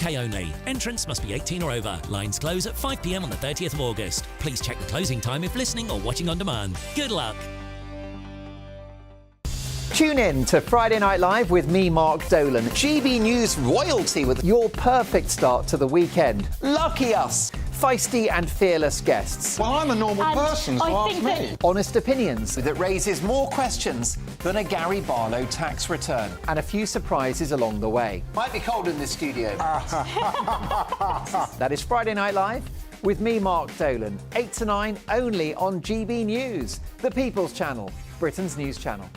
UK only. Entrance must be 18 or over. Lines close at 5 p.m. on the 30th of August. Please check the closing time if listening or watching on demand. Good luck. Tune in to Friday Night Live with me, Mark Dolan. GB News royalty with your perfect start to the weekend. Lucky us. Feisty and fearless guests. Well, I'm a normal person, so ask me. Honest opinions that raises more questions than a Gary Barlow tax return. And a few surprises along the way. Might be cold in this studio. That is Friday Night Live with me, Mark Dolan. 8 to 9 only on GB News, the People's Channel, Britain's news channel.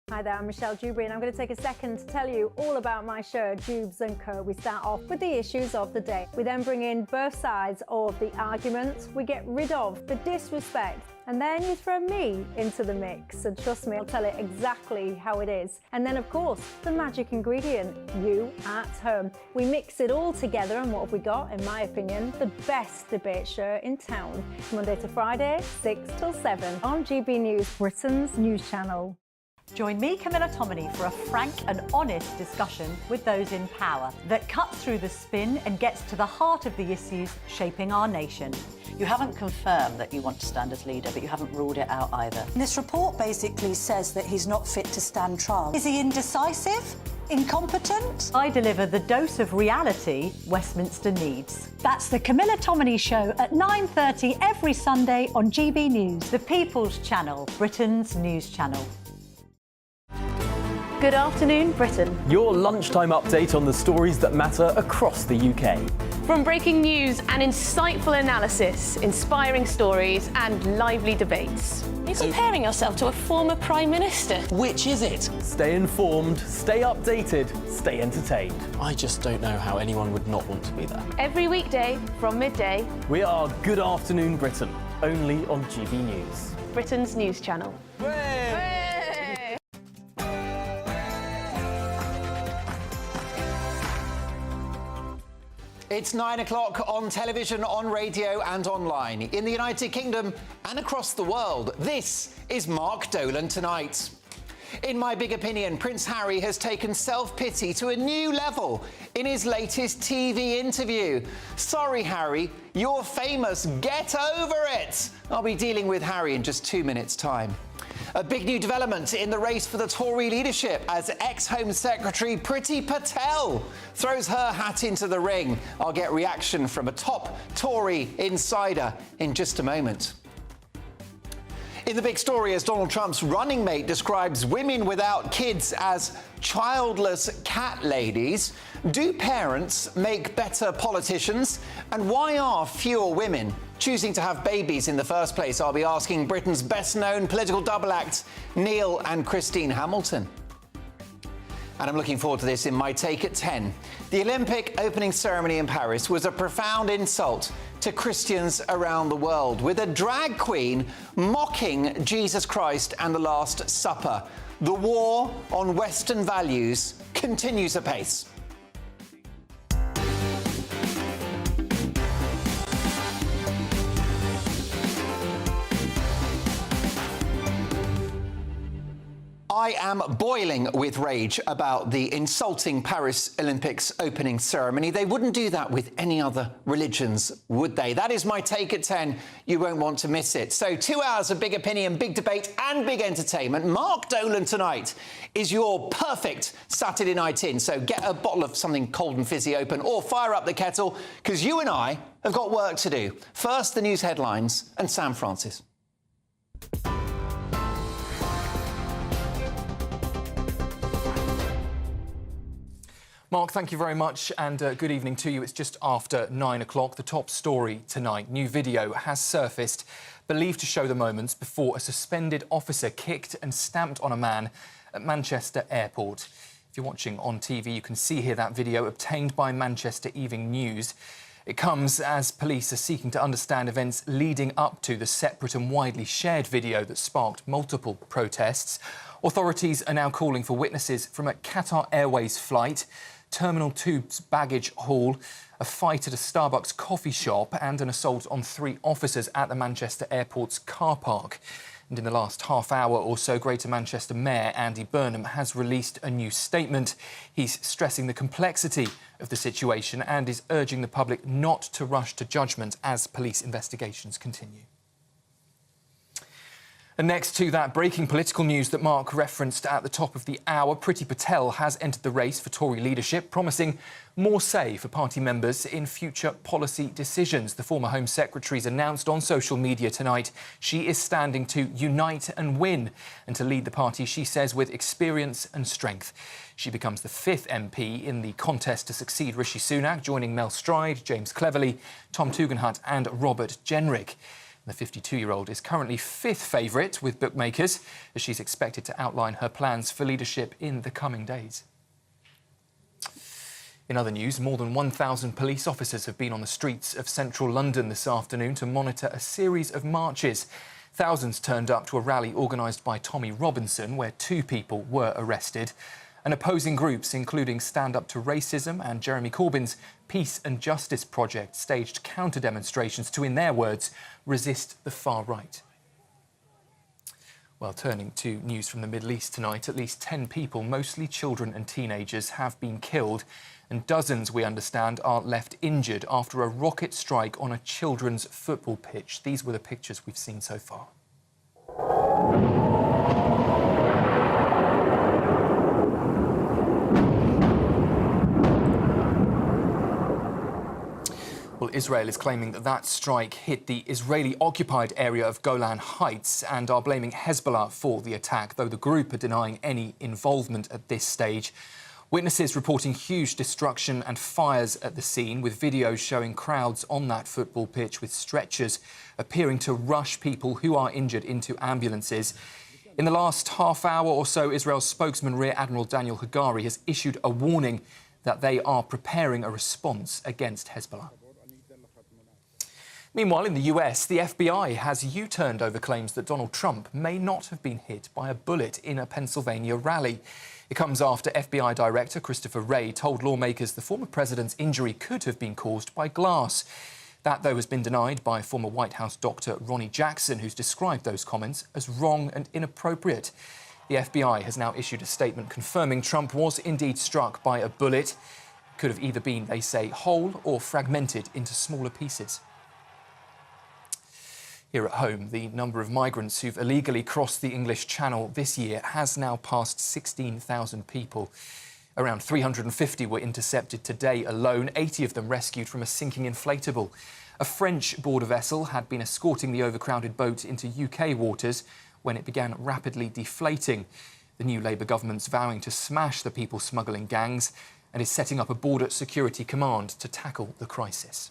Hi there, I'm Michelle Dewberry and I'm going to take a second to tell you all about my show, Dubes & Co. We start off with the issues of the day. We then bring in both sides of the argument. We get rid of the disrespect. And then you throw me into the mix. And trust me, I'll tell it exactly how it is. And then, of course, the magic ingredient, you at home. We mix it all together and what have we got, in my opinion, the best debate show in town. Monday to Friday, 6 till 7 on GB News, Britain's news channel. Join me, Camilla Tominey, for a frank and honest discussion with those in power that cuts through the spin and gets to the heart of the issues shaping our nation. You haven't confirmed that you want to stand as leader, but you haven't ruled it out either. This report basically says that he's not fit to stand trial. Is he indecisive? Incompetent? I deliver the dose of reality Westminster needs. That's the Camilla Tominey Show at 9:30 every Sunday on GB News, The People's Channel, Britain's news channel. Good afternoon, Britain. Your lunchtime update on the stories that matter across the UK. From breaking news and insightful analysis, inspiring stories and lively debates. Are you comparing yourself to a former Prime Minister? Which is it? Stay informed, stay updated, stay entertained. I just don't know how anyone would not want to be there. Every weekday from midday. We are Good Afternoon Britain, only on GB News. Britain's news channel. It's 9 o'clock on television, on radio and online. In the United Kingdom and across the world, this is Mark Dolan Tonight. In my big opinion, Prince Harry has taken self-pity to a new level in his latest TV interview. Sorry, Harry, you're famous. Get over it. I'll be dealing with Harry in just 2 minutes' time. A big new development in the race for the Tory leadership as ex-Home Secretary Priti Patel throws her hat into the ring. I'll get reaction from a top Tory insider in just a moment. In the big story, as Donald Trump's running mate describes women without kids as childless cat ladies, do parents make better politicians? And why are fewer women choosing to have babies in the first place? I'll be asking Britain's best-known political double acts, Neil and Christine Hamilton. And I'm looking forward to this in my take at 10. The Olympic opening ceremony in Paris was a profound insult to Christians around the world, with a drag queen mocking Jesus Christ and the Last Supper. The war on Western values continues apace. I am boiling with rage about the insulting Paris Olympics opening ceremony. They wouldn't do that with any other religions, would they? That is my take at 10. You won't want to miss it. So 2 hours of big opinion, big debate and big entertainment. Mark Dolan Tonight is your perfect Saturday night in. So get a bottle of something cold and fizzy open or fire up the kettle, because you and I have got work to do. First, the news headlines and Sam Francis. Mark, thank you very much and good evening to you. It's just after 9 o'clock. The top story tonight. New video has surfaced, believed to show the moments before a suspended officer kicked and stamped on a man at Manchester Airport. If you're watching on TV, you can see here that video obtained by Manchester Evening News. It comes as police are seeking to understand events leading up to the separate and widely shared video that sparked multiple protests. Authorities are now calling for witnesses from a Qatar Airways flight, Terminal 2's baggage hall, a fight at a Starbucks coffee shop and an assault on 3 officers at the Manchester Airport's car park. And in the last half hour or so, Greater Manchester Mayor Andy Burnham has released a new statement. He's stressing the complexity of the situation and is urging the public not to rush to judgment as police investigations continue. And next to that breaking political news that Mark referenced at the top of the hour, Priti Patel has entered the race for Tory leadership, promising more say for party members in future policy decisions. The former Home Secretary's announced on social media tonight she is standing to unite and win and to lead the party, she says, with experience and strength. She becomes the 5th MP in the contest to succeed Rishi Sunak, joining Mel Stride, James Cleverly, Tom Tugendhat and Robert Jenrick. The 52-year-old is currently 5th favourite with bookmakers, as she's expected to outline her plans for leadership in the coming days. In other news, more than 1,000 police officers have been on the streets of central London this afternoon to monitor a series of marches. Thousands turned up to a rally organised by Tommy Robinson, where 2 people were arrested. And opposing groups, including Stand Up to Racism and Jeremy Corbyn's Peace and Justice Project, staged counter-demonstrations to, in their words, resist the far right. Well, turning to news from the Middle East tonight, at least 10 people, mostly children and teenagers, have been killed, and dozens, we understand, are left injured after a rocket strike on a children's football pitch. These were the pictures we've seen so far. Well, Israel is claiming that that strike hit the Israeli-occupied area of Golan Heights and are blaming Hezbollah for the attack, though the group are denying any involvement at this stage. Witnesses reporting huge destruction and fires at the scene, with videos showing crowds on that football pitch with stretchers appearing to rush people who are injured into ambulances. In the last half hour or so, Israel's spokesman, Rear Admiral Daniel Hagari, has issued a warning that they are preparing a response against Hezbollah. Meanwhile, in the US, the FBI has U-turned over claims that Donald Trump may not have been hit by a bullet in a Pennsylvania rally. It comes after FBI Director Christopher Wray told lawmakers the former president's injury could have been caused by glass. That, though, has been denied by former White House doctor Ronnie Jackson, who's described those comments as wrong and inappropriate. The FBI has now issued a statement confirming Trump was indeed struck by a bullet. It could have either been, they say, whole or fragmented into smaller pieces. Here at home, the number of migrants who've illegally crossed the English Channel this year has now passed 16,000 people. Around 350 were intercepted today alone, 80 of them rescued from a sinking inflatable. A French border vessel had been escorting the overcrowded boat into UK waters when it began rapidly deflating. The new Labour government's vowing to smash the people smuggling gangs and is setting up a border security command to tackle the crisis.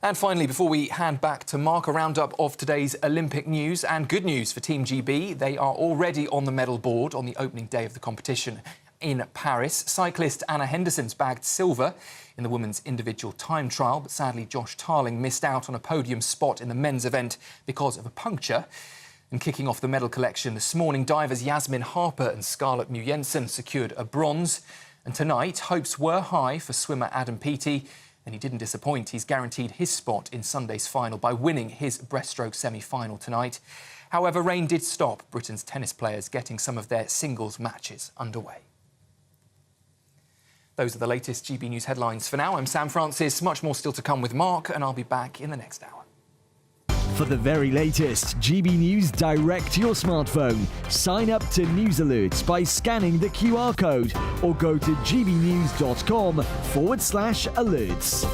And finally, before we hand back to Mark, a roundup of today's Olympic news and good news for Team GB. They are already on the medal board on the opening day of the competition in Paris. Cyclist Anna Henderson's bagged silver in the women's individual time trial, but sadly Josh Tarling missed out on a podium spot in the men's event because of a puncture. And kicking off the medal collection this morning, divers Yasmin Harper and Scarlett Mu-Jensen secured a bronze. And tonight, hopes were high for swimmer Adam Peaty, and he didn't disappoint. He's guaranteed his spot in Sunday's final by winning his breaststroke semi-final tonight. However, rain did stop Britain's tennis players getting some of their singles matches underway. Those are the latest GB News headlines for now. I'm Sam Francis. Much more still to come with Mark, and I'll be back in the next hour. For the very latest GB News direct to your smartphone, sign up to News Alerts by scanning the QR code or go to gbnews.com/alerts.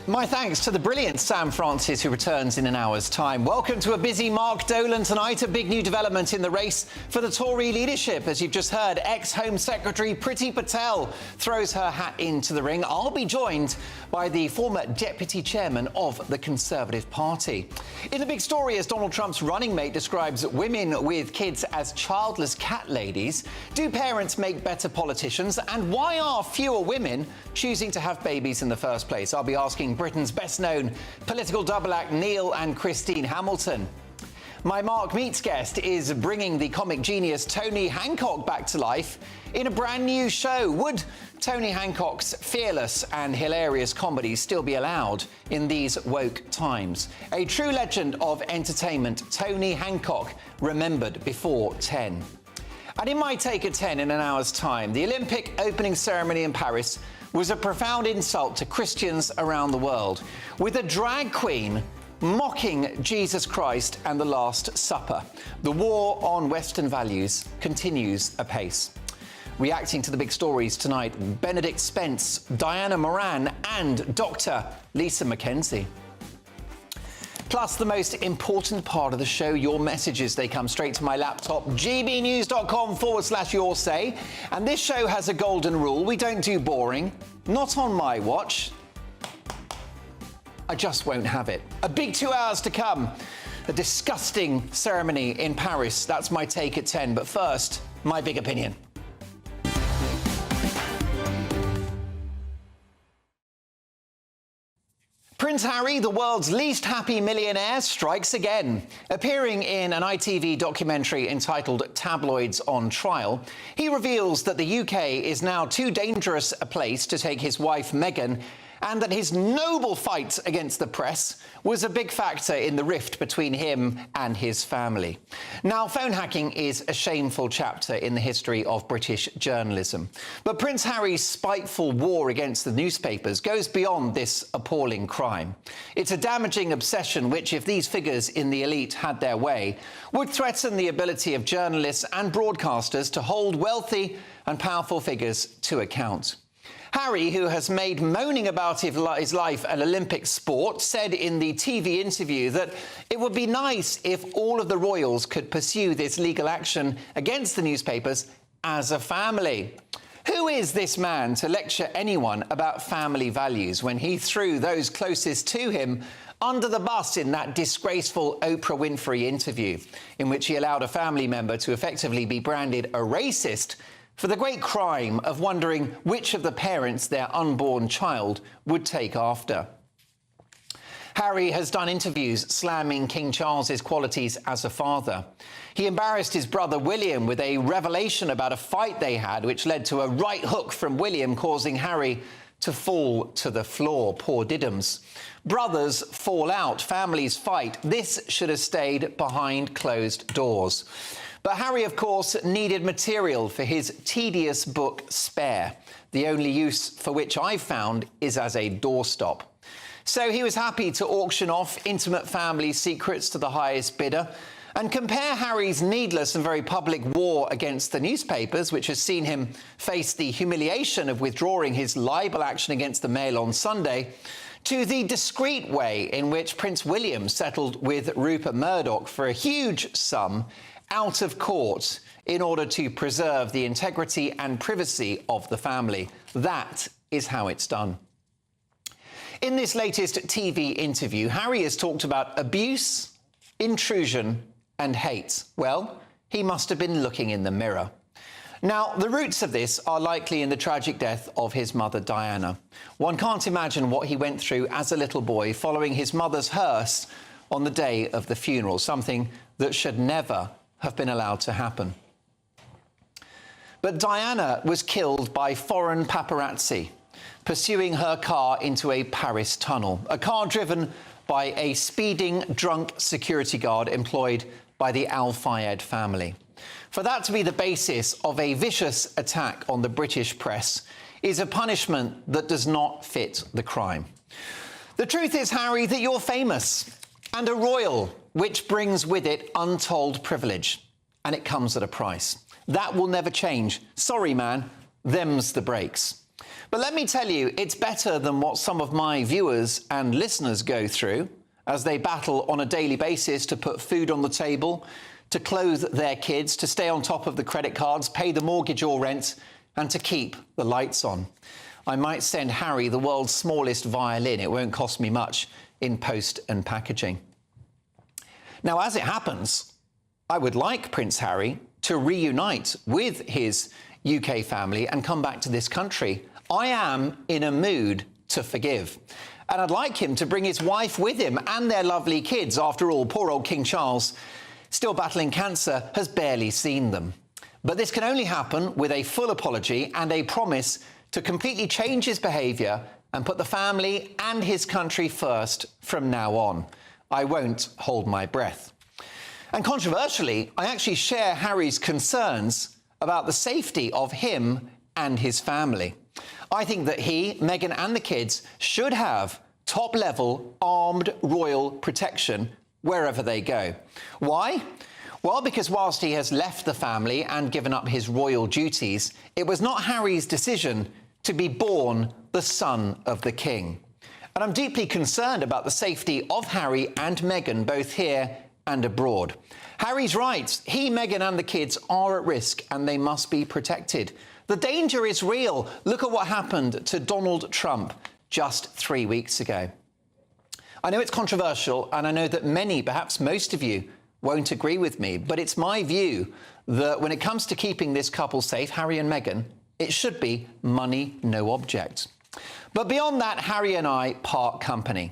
My thanks to the brilliant Sam Francis, who returns in an hour's time. Welcome to a busy Mark Dolan tonight. A big new development in the race for the Tory leadership. As you've just heard, ex-Home Secretary Priti Patel throws her hat into the ring. I'll be joined by the former Deputy Chairman of the Conservative Party. In the big story, as Donald Trump's running mate describes women with kids as childless cat ladies, do parents make better politicians? And why are fewer women choosing to have babies in the first place? I'll be asking Britain's best-known political double act Neil and Christine Hamilton. My Mark Meets guest is bringing the comic genius Tony Hancock back to life in a brand new show. Would Tony Hancock's fearless and hilarious comedy still be allowed in these woke times? A true legend of entertainment, Tony Hancock, remembered before 10. And in my Take at 10 in an hour's time, the Olympic opening ceremony in Paris was a profound insult to Christians around the world, with a drag queen mocking Jesus Christ and the Last Supper. The war on Western values continues apace. Reacting to the big stories tonight, Benedict Spence, Diana Moran and Dr. Lisa McKenzie. Plus, the most important part of the show, your messages. They come straight to my laptop, gbnews.com/your say. And this show has a golden rule. We don't do boring. Not on my watch. I just won't have it. A big 2 hours to come. A disgusting ceremony in Paris. That's my Take at 10. But first, my big opinion. Prince Harry, the world's least happy millionaire, strikes again. Appearing in an ITV documentary entitled Tabloids on Trial, he reveals that the UK is now too dangerous a place to take his wife Meghan, and that his noble fight against the press was a big factor in the rift between him and his family. Now, phone hacking is a shameful chapter in the history of British journalism. But Prince Harry's spiteful war against the newspapers goes beyond this appalling crime. It's a damaging obsession which, if these figures in the elite had their way, would threaten the ability of journalists and broadcasters to hold wealthy and powerful figures to account. Harry, who has made moaning about his life an Olympic sport, said in the TV interview that it would be nice if all of the royals could pursue this legal action against the newspapers as a family. Who is this man to lecture anyone about family values when he threw those closest to him under the bus in that disgraceful Oprah Winfrey interview, in which he allowed a family member to effectively be branded a racist for the great crime of wondering which of the parents their unborn child would take after? Harry has done interviews slamming King Charles's qualities as a father. He embarrassed his brother William with a revelation about a fight they had, which led to a right hook from William, causing Harry to fall to the floor. Poor Diddums. Brothers fall out, families fight. This should have stayed behind closed doors. But Harry, of course, needed material for his tedious book, Spare. The only use for which I've found is as a doorstop. So he was happy to auction off intimate family secrets to the highest bidder and compare Harry's needless and very public war against the newspapers, which has seen him face the humiliation of withdrawing his libel action against the Mail on Sunday, to the discreet way in which Prince William settled with Rupert Murdoch for a huge sum out of court in order to preserve the integrity and privacy of the family. That is how it's done. In this latest TV interview, Harry has talked about abuse, intrusion and hate. Well, he must have been looking in the mirror. Now, the roots of this are likely in the tragic death of his mother, Diana. One can't imagine what he went through as a little boy following his mother's hearse on the day of the funeral, something that should never have been allowed to happen. But Diana was killed by foreign paparazzi pursuing her car into a Paris tunnel, a car driven by a speeding drunk security guard employed by the Al Fayed family. For that to be the basis of a vicious attack on the British press is a punishment that does not fit the crime. The truth is, Harry, that you're famous and a royal, which brings with it untold privilege, and it comes at a price. That will never change. Sorry, man, them's the breaks. But let me tell you, it's better than what some of my viewers and listeners go through as they battle on a daily basis to put food on the table, to clothe their kids, to stay on top of the credit cards, pay the mortgage or rent, and to keep the lights on. I might send Harry the world's smallest violin. It won't cost me much in post and packaging. Now, as it happens, I would like Prince Harry to reunite with his UK family and come back to this country. I am in a mood to forgive. And I'd like him to bring his wife with him and their lovely kids. After all, poor old King Charles still battling cancer, has barely seen them. But this can only happen with a full apology and a promise to completely change his behaviour and put the family and his country first from now on. I won't hold my breath. And controversially, I actually share Harry's concerns about the safety of him and his family. I think that he, Meghan and the kids should have top-level armed royal protection wherever they go. Why? Well, because whilst he has left the family and given up his royal duties, it was not Harry's decision to be born the son of the king. And I'm deeply concerned about the safety of Harry and Meghan, both here and abroad. Harry's right. He, Meghan and the kids are at risk and they must be protected. The danger is real. Look at what happened to Donald Trump just 3 weeks ago. I know it's controversial and I know that many, perhaps most of you, won't agree with me, but it's my view that when it comes to keeping this couple safe, Harry and Meghan, it should be money, no object. But beyond that, Harry and I part company.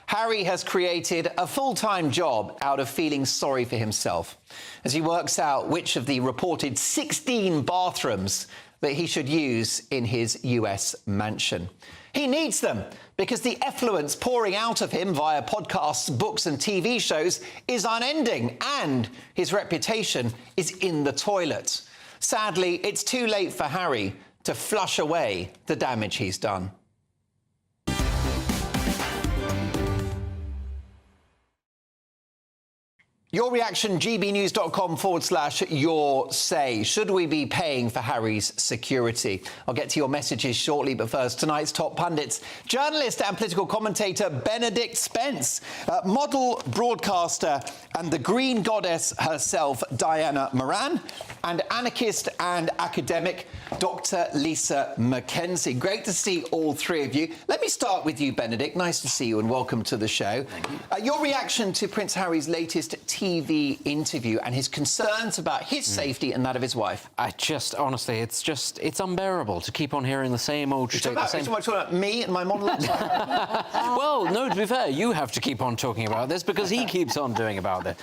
Harry has created a full-time job out of feeling sorry for himself as he works out which of the reported 16 bathrooms that he should use in his US mansion. He needs them because the effluence pouring out of him via podcasts, books and TV shows is unending, and his reputation is in the toilet. Sadly, it's too late for Harry to flush away the damage he's done. Your reaction, gbnews.com/your say. Should we be paying for Harry's security? I'll get to your messages shortly, but first, tonight's top pundits. Journalist and political commentator Benedict Spence, model, broadcaster and the green goddess herself, Diana Moran, and anarchist and academic Dr. Lisa Mackenzie. Great to see all three of you. Let me start with you, Benedict. Nice to see you and welcome to the show. Thank you. Your reaction to Prince Harry's latest TV interview and his concerns about his safety and that of his wife. Honestly, it's unbearable to keep on hearing the same old shit. You're talking about me and my model? Well, no, to be fair, you have to keep on talking about this because he keeps on doing about it.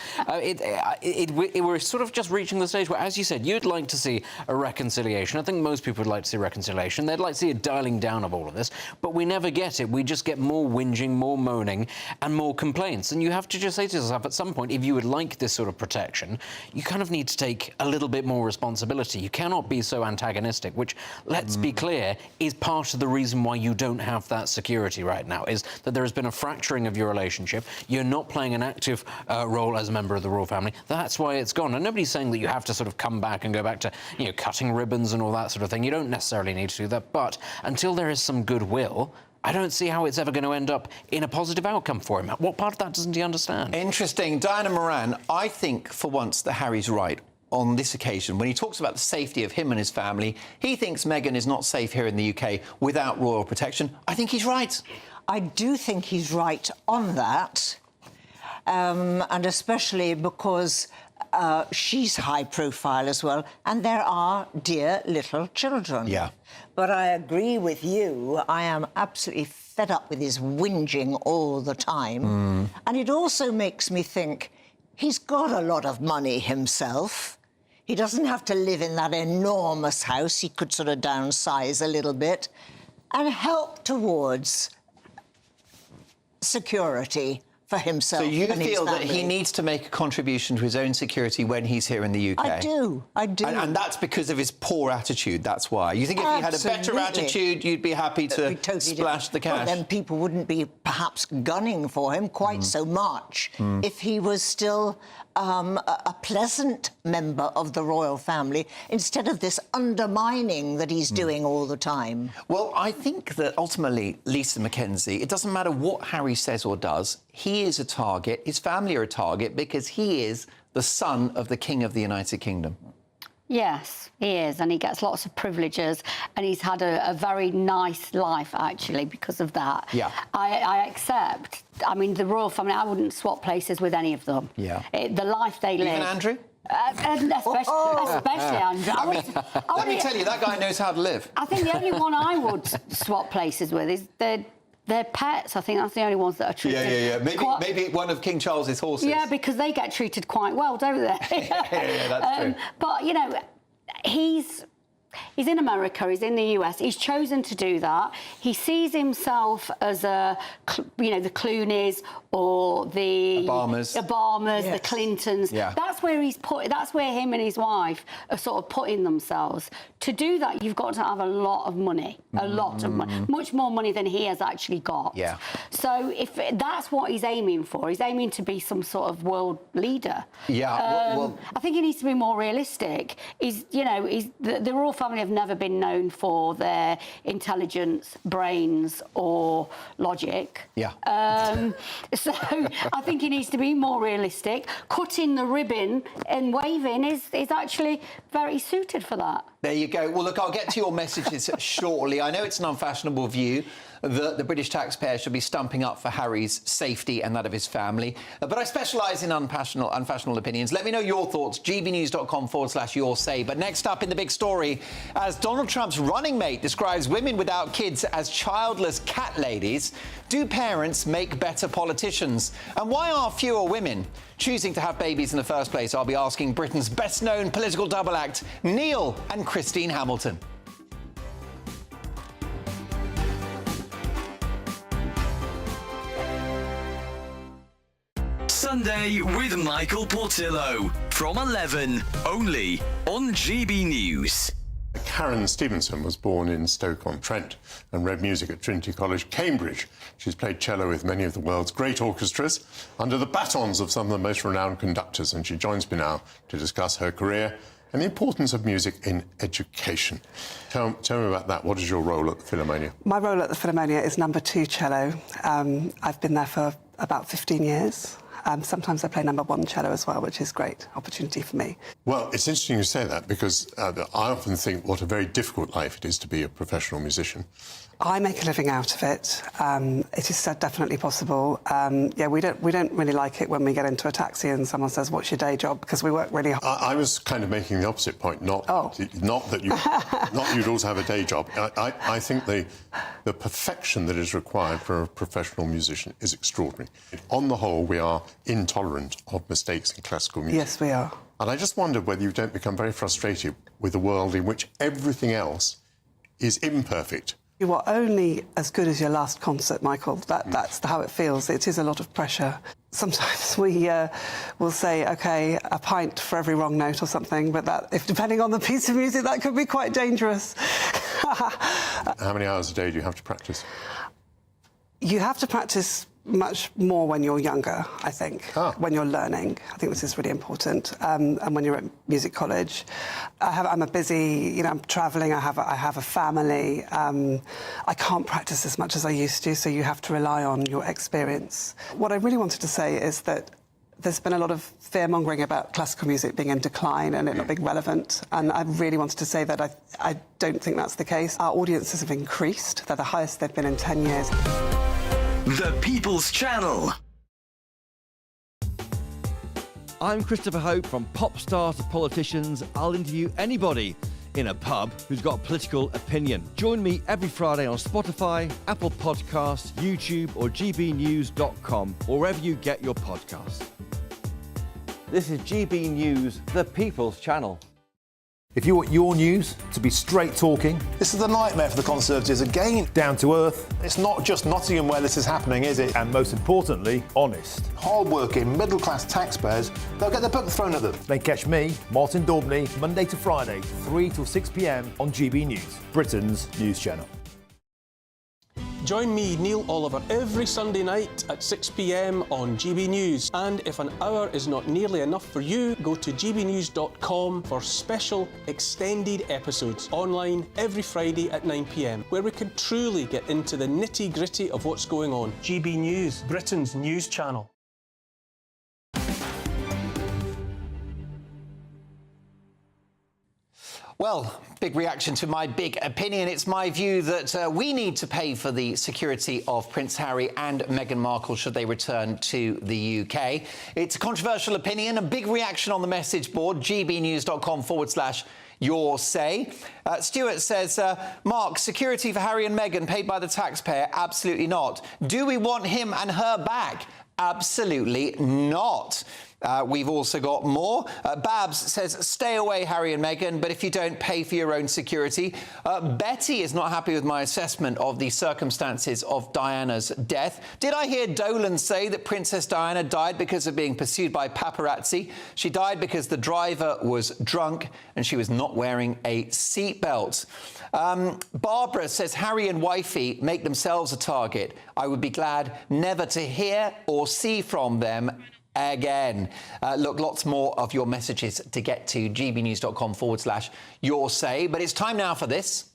We're sort of just reaching the stage where, as you said, you'd like to see a reconciliation. I think most people would like to see reconciliation. They'd like to see a dialing down of all of this, but we never get it. We just get more whinging, more moaning, and more complaints. And you have to just say to yourself, at some point, if you would like this sort of protection, you kind of need to take a little bit more responsibility. You cannot be so antagonistic, which, let's be clear, is part of the reason why you don't have that security right now, is that there has been a fracturing of your relationship. You're not playing an active role as a member of the royal family. That's why it's gone. And nobody's saying that you have to sort of come back and go back to, you know, cutting ribbons and all that sort of thing. You don't necessarily need to do that. But until there is some goodwill, I don't see how it's ever going to end up in a positive outcome for him. What part of that doesn't he understand? Interesting. Diana Moran, I think for once that Harry's right on this occasion. When he talks about the safety of him and his family, he thinks Meghan is not safe here in the UK without royal protection. I think he's right. I do think he's right on that, and especially because she's high profile as well, and there are dear little children. Yeah. But I agree with you. I am absolutely fed up with his whinging all the time. And it also makes me think he's got a lot of money himself. He doesn't have to live in that enormous house. He could sort of downsize a little bit and help towards security for himself. So you and feel his that he needs to make a contribution to his own security when he's here in the UK? I do. And that's because of his poor attitude, that's why? You think if he had a better attitude, you'd be happy to splash the cash? Well, then people wouldn't be perhaps gunning for him quite so much if he was still a pleasant member of the royal family instead of this undermining that he's doing all the time. Well, I think that ultimately, Lisa Mackenzie, it doesn't matter what Harry says or does, he is a target, his family are a target, because he is the son of the King of the United Kingdom. Yes, he is, and he gets lots of privileges, and he's had a very nice life, actually, because of that. Yeah. I accept. I mean, the royal family, I wouldn't swap places with any of them. Yeah. The life they live. Even Andrew? Especially Andrew. Let me tell you, that guy knows how to live. I think the only one I would swap places with is the They're pets. I think that's the only ones that are treated. Yeah. Maybe one of King Charles's horses. Yeah, because they get treated quite well, don't they? yeah, that's true. But you know, he's in America, he's in the US, he's chosen to do that. He sees himself as the Clooneys or the Obamas, the Clintons. Yeah. That's where him and his wife are sort of putting themselves. To do that, you've got to have a lot of money, much more money than he has actually got. Yeah. So if that's what he's aiming for, he's aiming to be some sort of world leader. Yeah. I think he needs to be more realistic. The royal family have never been known for their intelligence, brains, or logic. Yeah. So I think he needs to be more realistic. Cutting the ribbon and waving is actually very suited for that. There you go. Well, look, I'll get to your messages shortly. I know it's an unfashionable view that the British taxpayer should be stumping up for Harry's safety and that of his family. But I specialise in unfashionable opinions. Let me know your thoughts. gbnews.com/your say. But next up in the big story, as Donald Trump's running mate describes women without kids as childless cat ladies, do parents make better politicians? And why are fewer women choosing to have babies in the first place? I'll be asking Britain's best-known political double act, Neil and Christine Hamilton. Sunday with Michael Portillo from 11, only on GB News. Karen Stevenson was born in Stoke-on-Trent and read music at Trinity College, Cambridge. She's played cello with many of the world's great orchestras under the batons of some of the most renowned conductors, and she joins me now to discuss her career and the importance of music in education. Tell me about that. What is your role at the Philharmonia? My role at the Philharmonia is number 2 cello. I've been there for about 15 years. Sometimes I play number 1 cello as well, which is a great opportunity for me. Well, it's interesting you say that because I often think what a very difficult life it is to be a professional musician. I make a living out of it. It is definitely possible. We don't really like it when we get into a taxi and someone says, "What's your day job?" Because we work really hard. I was kind of making the opposite point. Not that you'd also have a day job. I think the perfection that is required for a professional musician is extraordinary. On the whole, we are intolerant of mistakes in classical music. Yes, we are. And I just wondered whether you don't become very frustrated with a world in which everything else is imperfect. You are only as good as your last concert, Michael. That's how it feels. It is a lot of pressure. Sometimes we will say, OK, a pint for every wrong note or something, but depending on the piece of music, that could be quite dangerous. How many hours a day do you have to practice? You have to practice much more when you're younger, I think, when you're learning. I think this is really important. And when you're at music college. I'm a busy, I'm travelling, I have a family. I can't practice as much as I used to, so you have to rely on your experience. What I really wanted to say is that there's been a lot of fear-mongering about classical music being in decline and it not being relevant, and I really wanted to say that I don't think that's the case. Our audiences have increased. They're the highest they've been in 10 years. The People's Channel. I'm Christopher Hope. From pop stars to politicians, I'll interview anybody in a pub who's got a political opinion. Join me every Friday on Spotify, Apple Podcasts, YouTube or gbnews.com, or wherever you get your podcasts. This is GB News, the People's Channel. If you want your news to be straight talking... This is a nightmare for the Conservatives again. Down to earth. It's not just Nottingham where this is happening, is it? And most importantly, honest. Hard-working, middle-class taxpayers, they'll get their book thrown at them. Then catch me, Martin Daubney, Monday to Friday, 3 till 6 p.m. on GB News, Britain's news channel. Join me, Neil Oliver, every Sunday night at 6 p.m. on GB News. And if an hour is not nearly enough for you, go to gbnews.com for special extended episodes online every Friday at 9 p.m, where we can truly get into the nitty-gritty of what's going on. GB News, Britain's news channel. Well, big reaction to my big opinion. It's my view that we need to pay for the security of Prince Harry and Meghan Markle should they return to the UK. It's a controversial opinion, a big reaction on the message board, gbnews.com/your say. Stuart says, Mark, security for Harry and Meghan paid by the taxpayer? Absolutely not. Do we want him and her back? Absolutely not. We've also got more. Babs says, stay away, Harry and Meghan, but if you don't pay for your own security. Betty is not happy with my assessment of the circumstances of Diana's death. Did I hear Dolan say that Princess Diana died because of being pursued by paparazzi? She died because the driver was drunk and she was not wearing a seatbelt. Barbara says, Harry and wifey make themselves a target. I would be glad never to hear or see from them again. Look, lots more of your messages to get to gbnews.com/your say. But it's time now for this.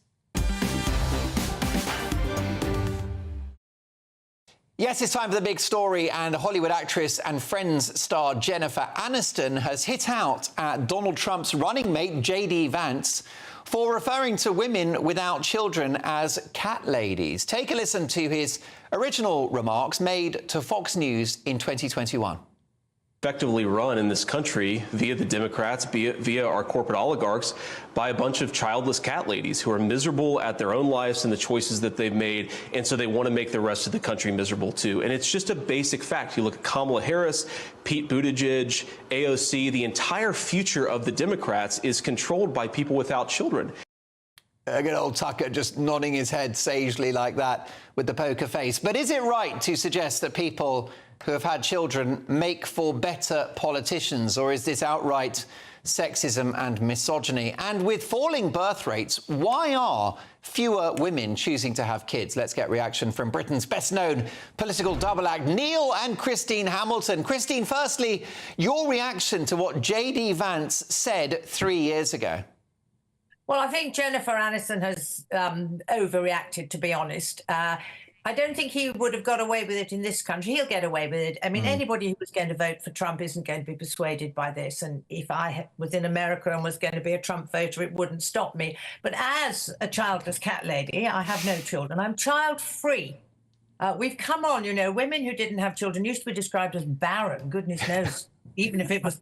Yes, it's time for the big story, and Hollywood actress and Friends star Jennifer Aniston has hit out at Donald Trump's running mate, J.D. Vance, for referring to women without children as cat ladies. Take a listen to his original remarks made to Fox News in 2021. Effectively run in this country via the Democrats, via our corporate oligarchs, by a bunch of childless cat ladies who are miserable at their own lives and the choices that they've made, and so they want to make the rest of the country miserable too. And it's just a basic fact. You look at Kamala Harris, Pete Buttigieg, AOC, the entire future of the Democrats is controlled by people without children. Good old Tucker just nodding his head sagely like that with the poker face. But is it right to suggest that people who have had children make for better politicians, or is this outright sexism and misogyny? And with falling birth rates, why are fewer women choosing to have kids? Let's get reaction from Britain's best-known political double act, Neil and Christine Hamilton. Christine, firstly, your reaction to what J.D. Vance said 3 years ago. Well, I think Jennifer Aniston has overreacted, to be honest. I don't think he would have got away with it in this country. He'll get away with it. I mean, anybody who was going to vote for Trump isn't going to be persuaded by this. And if I was in America and was going to be a Trump voter, it wouldn't stop me. But as a childless cat lady, I have no children. I'm child-free. We've come on, you know, women who didn't have children used to be described as barren, goodness knows. Even if it was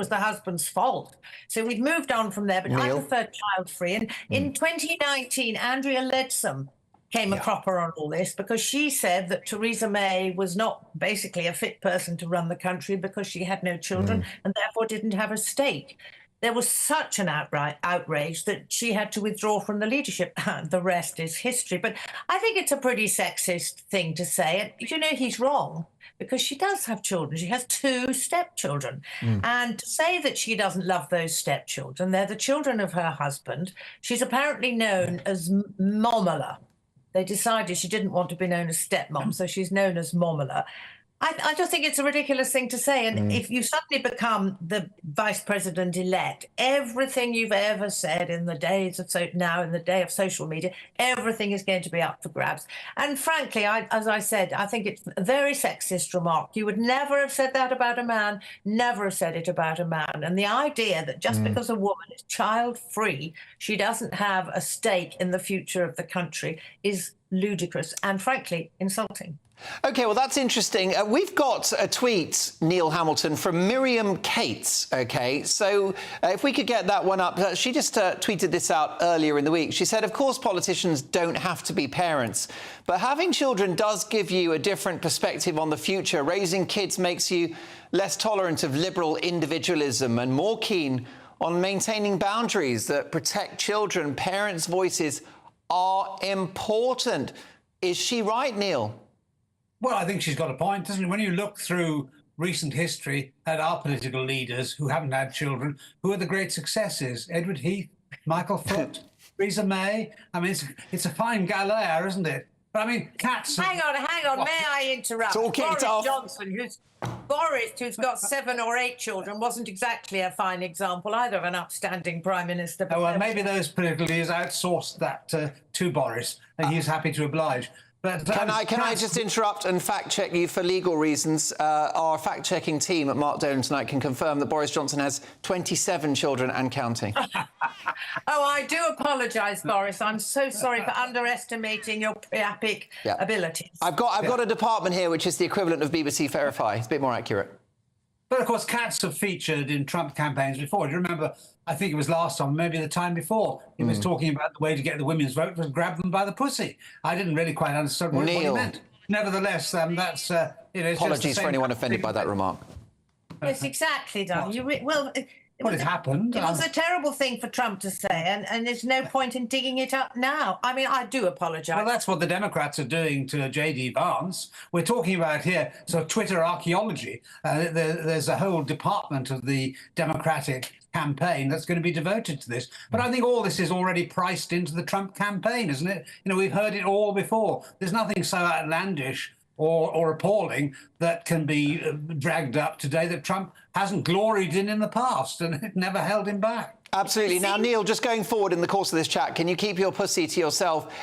the husband's fault. So we've moved on from there, but Neil? I prefer child-free. And in 2019, Andrea Leadsom came a cropper on all this because she said that Theresa May was not basically a fit person to run the country because she had no children and therefore didn't have a stake. There was such an outrage that she had to withdraw from the leadership. The rest is history. But I think it's a pretty sexist thing to say. And, you know, he's wrong because she does have children. She has 2 stepchildren. And to say that she doesn't love those stepchildren, they're the children of her husband. She's apparently known as Momola. They decided she didn't want to be known as stepmom, so she's known as Momola. I just think it's a ridiculous thing to say. And if you suddenly become the vice president-elect, everything you've ever said in the days of now in the day of social media, everything is going to be up for grabs. And frankly, as I said, I think it's a very sexist remark. You would never have said that about a man, never have said it about a man. And the idea that just because a woman is child-free, she doesn't have a stake in the future of the country is ludicrous and, frankly, insulting. OK, well, that's interesting. We've got a tweet, Neil Hamilton, from Miriam Cates, OK? So if we could get that one up. She just tweeted this out earlier in the week. She said, of course, politicians don't have to be parents, but having children does give you a different perspective on the future. Raising kids makes you less tolerant of liberal individualism and more keen on maintaining boundaries that protect children. Parents' voices are important. Is she right, Neil? Well, I think she's got a point, doesn't she? When you look through recent history at our political leaders who haven't had children, who are the great successes? Edward Heath, Michael Foot, Theresa May. I mean, it's a fine galère, isn't it? But I mean, cats... Hang on. May I interrupt? Boris Johnson, who's got 7 or 8 children, wasn't exactly a fine example either of an upstanding Prime Minister. Oh, well, maybe those political leaders outsourced that to Boris, and he's happy to oblige. But Can I just interrupt and fact-check you for legal reasons? Our fact-checking team at Mark Dolan tonight can confirm that Boris Johnson has 27 children and counting. Oh, I do apologise, Boris. I'm so sorry for underestimating your priapic abilities. I've got a department here which is the equivalent of BBC Verify. It's a bit more accurate. But of course, cats have featured in Trump campaigns before. Do you remember? I think it was last time, maybe the time before. He was talking about the way to get the women's vote was grab them by the pussy. I didn't really quite understand what he meant. Nevertheless, that's apologies for anyone offended by that remark. Yes, exactly, Don. It happened. It was a terrible thing for Trump to say, and there's no point in digging it up now. I mean, I do apologise. Well, that's what the Democrats are doing to J.D. Vance. We're talking about here sort of Twitter archaeology. There's a whole department of the Democratic campaign that's going to be devoted to this. But I think all this is already priced into the Trump campaign, isn't it? You know, we've heard it all before. There's nothing so outlandish or appalling that can be dragged up today that Trump hasn't gloried in the past, and it never held him back. Absolutely. Now, Neil, just going forward in the course of this chat, can you keep your pussy to yourself?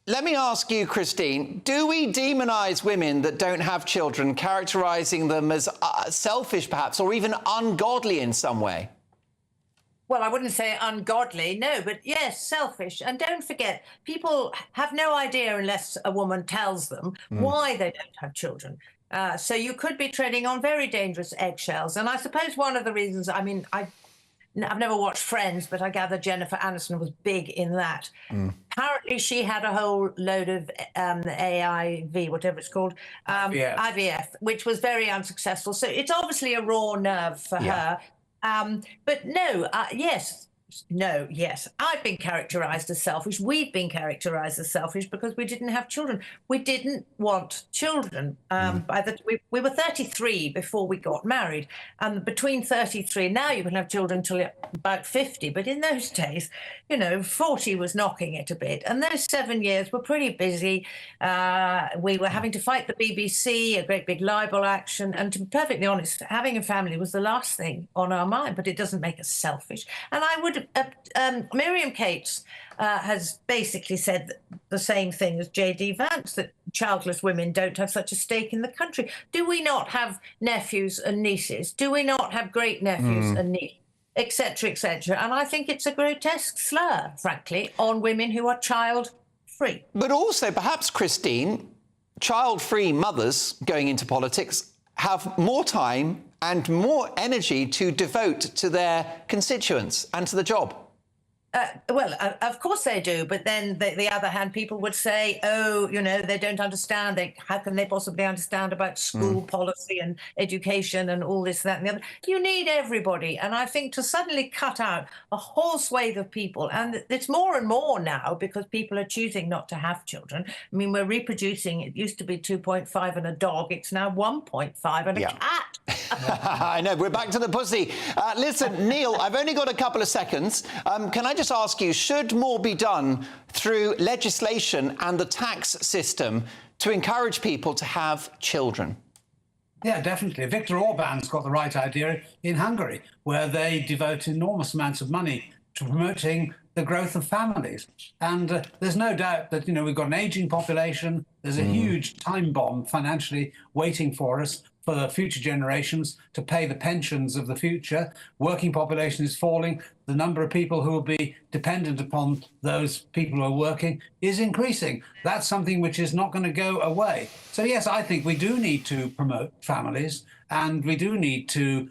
Let me ask you, Christine, do we demonise women that don't have children, characterising them as selfish, perhaps, or even ungodly in some way? Well, I wouldn't say ungodly, no, but yes, selfish. And don't forget, people have no idea unless a woman tells them why they don't have children. So you could be treading on very dangerous eggshells. And I suppose one of the reasons, I mean, I've never watched Friends, but I gather Jennifer Aniston was big in that. Apparently she had a whole load of AIV, whatever it's called, IVF, which was very unsuccessful. So it's obviously a raw nerve for her. But no, yes, I've been characterised as selfish. We've been characterised as selfish because we didn't have children. We didn't want children. We were 33 before we got married. And between 33, now you can have children until you're about 50. But in those days, you know, 40 was knocking it a bit. And those 7 years were pretty busy. We were having to fight the BBC, a great big libel action. And to be perfectly honest, having a family was the last thing on our mind, but it doesn't make us selfish. And I would Miriam Cates has basically said the same thing as J.D. Vance, that childless women don't have such a stake in the country. Do we not have nephews and nieces? Do we not have great-nephews and nieces? Etc., etc. And I think it's a grotesque slur, frankly, on women who are child-free. But also, perhaps, Christine, child-free mothers going into politics have more time and more energy to devote to their constituents and to the job. Of course they do, but then the other hand, people would say, oh, you know, they don't understand. How can they possibly understand about school policy and education and all this, that and the other? You need everybody. And I think to suddenly cut out a whole swathe of people, and it's more and more now because people are choosing not to have children. I mean, we're reproducing. It used to be 2.5 and a dog. It's now 1.5 and a cat. I know, we're back to the pussy. Listen, Neil, I've only got a couple of seconds. Can I just ask you, should more be done through legislation and the tax system to encourage people to have children? Yeah, definitely. Viktor Orban's got the right idea in Hungary, where they devote enormous amounts of money to promoting the growth of families. And there's no doubt that, you know, we've got an aging population. There's a huge time bomb financially waiting for us, for the future generations to pay the pensions of the future. Working population is falling. The number of people who will be dependent upon those people who are working is increasing. That's something which is not going to go away. So, yes, I think we do need to promote families, and we do need to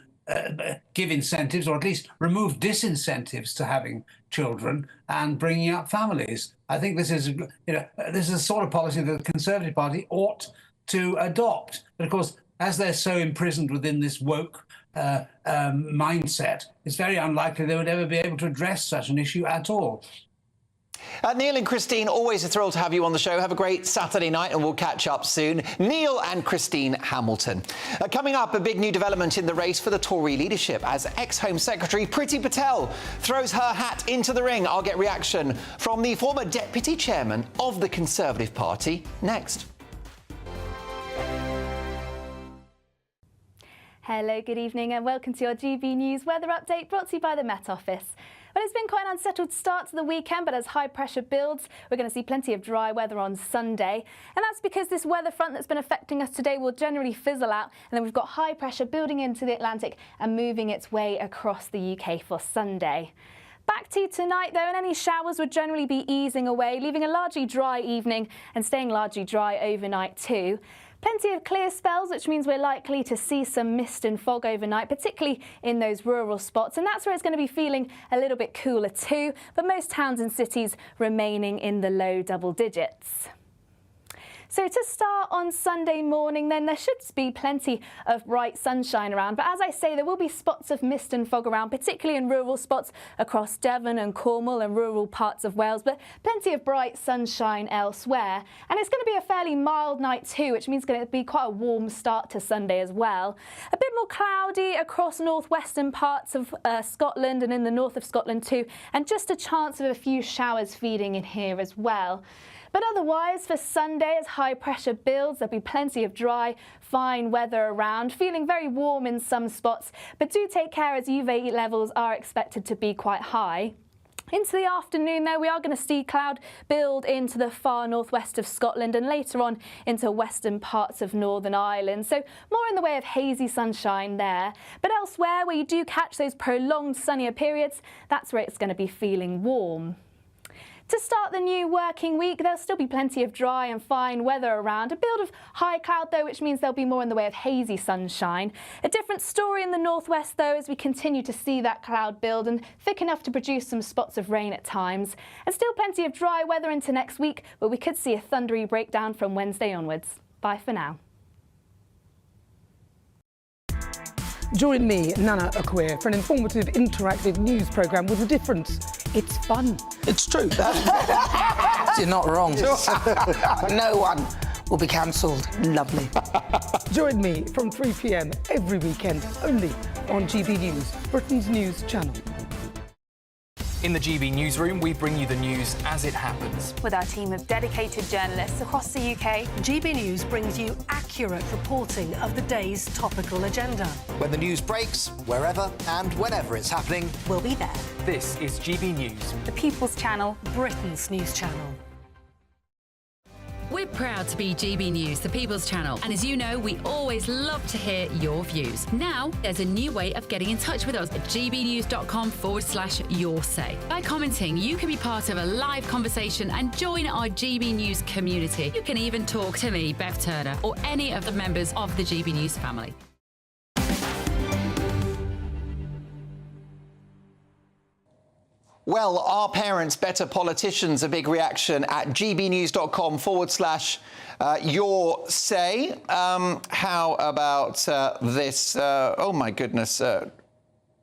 give incentives, or at least remove disincentives to having children and bringing up families. I think this is, you know, this is a sort of policy that the Conservative Party ought to adopt. But of course, as they're so imprisoned within this woke mindset, it's very unlikely they would ever be able to address such an issue at all. Neil and Christine, always a thrill to have you on the show. Have a great Saturday night and we'll catch up soon. Neil and Christine Hamilton. Coming up, a big new development in the race for the Tory leadership as ex-Home Secretary Priti Patel throws her hat into the ring. I'll get reaction from the former Deputy Chairman of the Conservative Party next. Hello, good evening and welcome to your GB News weather update brought to you by the Met Office. Well, it's been quite an unsettled start to the weekend, but as high pressure builds, we're going to see plenty of dry weather on Sunday. And that's because this weather front that's been affecting us today will generally fizzle out. And then we've got high pressure building into the Atlantic and moving its way across the UK for Sunday. Back to tonight, though, and any showers would generally be easing away, leaving a largely dry evening and staying largely dry overnight too. Plenty of clear spells, which means we're likely to see some mist and fog overnight, particularly in those rural spots. And that's where it's going to be feeling a little bit cooler too, but most towns and cities remaining in the low double digits. So to start on Sunday morning, then there should be plenty of bright sunshine around. But as I say, there will be spots of mist and fog around, particularly in rural spots across Devon and Cornwall and rural parts of Wales, but plenty of bright sunshine elsewhere. And it's going to be a fairly mild night too, which means it's going to be quite a warm start to Sunday as well. A bit more cloudy across northwestern parts of Scotland and in the north of Scotland too, and just a chance of a few showers feeding in here as well. But otherwise, for Sunday, as high pressure builds, there'll be plenty of dry, fine weather around, feeling very warm in some spots. But do take care as UV levels are expected to be quite high. Into the afternoon, though, we are going to see cloud build into the far northwest of Scotland and later on into western parts of Northern Ireland. So more in the way of hazy sunshine there. But elsewhere, where you do catch those prolonged sunnier periods, that's where it's going to be feeling warm. To start the new working week, there'll still be plenty of dry and fine weather around. A build of high cloud, though, which means there'll be more in the way of hazy sunshine. A different story in the northwest, though, as we continue to see that cloud build and thick enough to produce some spots of rain at times. And still plenty of dry weather into next week, but we could see a thundery breakdown from Wednesday onwards. Bye for now. Join me, Nana Okwir, for an informative, interactive news programme with a difference. It's fun. It's true. You're not wrong. No one will be cancelled. Lovely. Join me from 3 p.m. every weekend, only on GB News, Britain's news channel. In the GB newsroom, we bring you the news as it happens. With our team of dedicated journalists across the UK, GB News brings you accurate reporting of the day's topical agenda. When the news breaks, wherever and whenever it's happening, we'll be there. This is GB News, the People's Channel, Britain's news channel. We're proud to be GB News, the People's Channel. And as you know, we always love to hear your views. Now, there's a new way of getting in touch with us at gbnews.com/yoursay. By commenting, you can be part of a live conversation and join our GB News community. You can even talk to me, Bev Turner, or any of the members of the GB News family. Well, are parents better politicians? A big reaction at gbnews.com/your say. How about this? Oh, my goodness.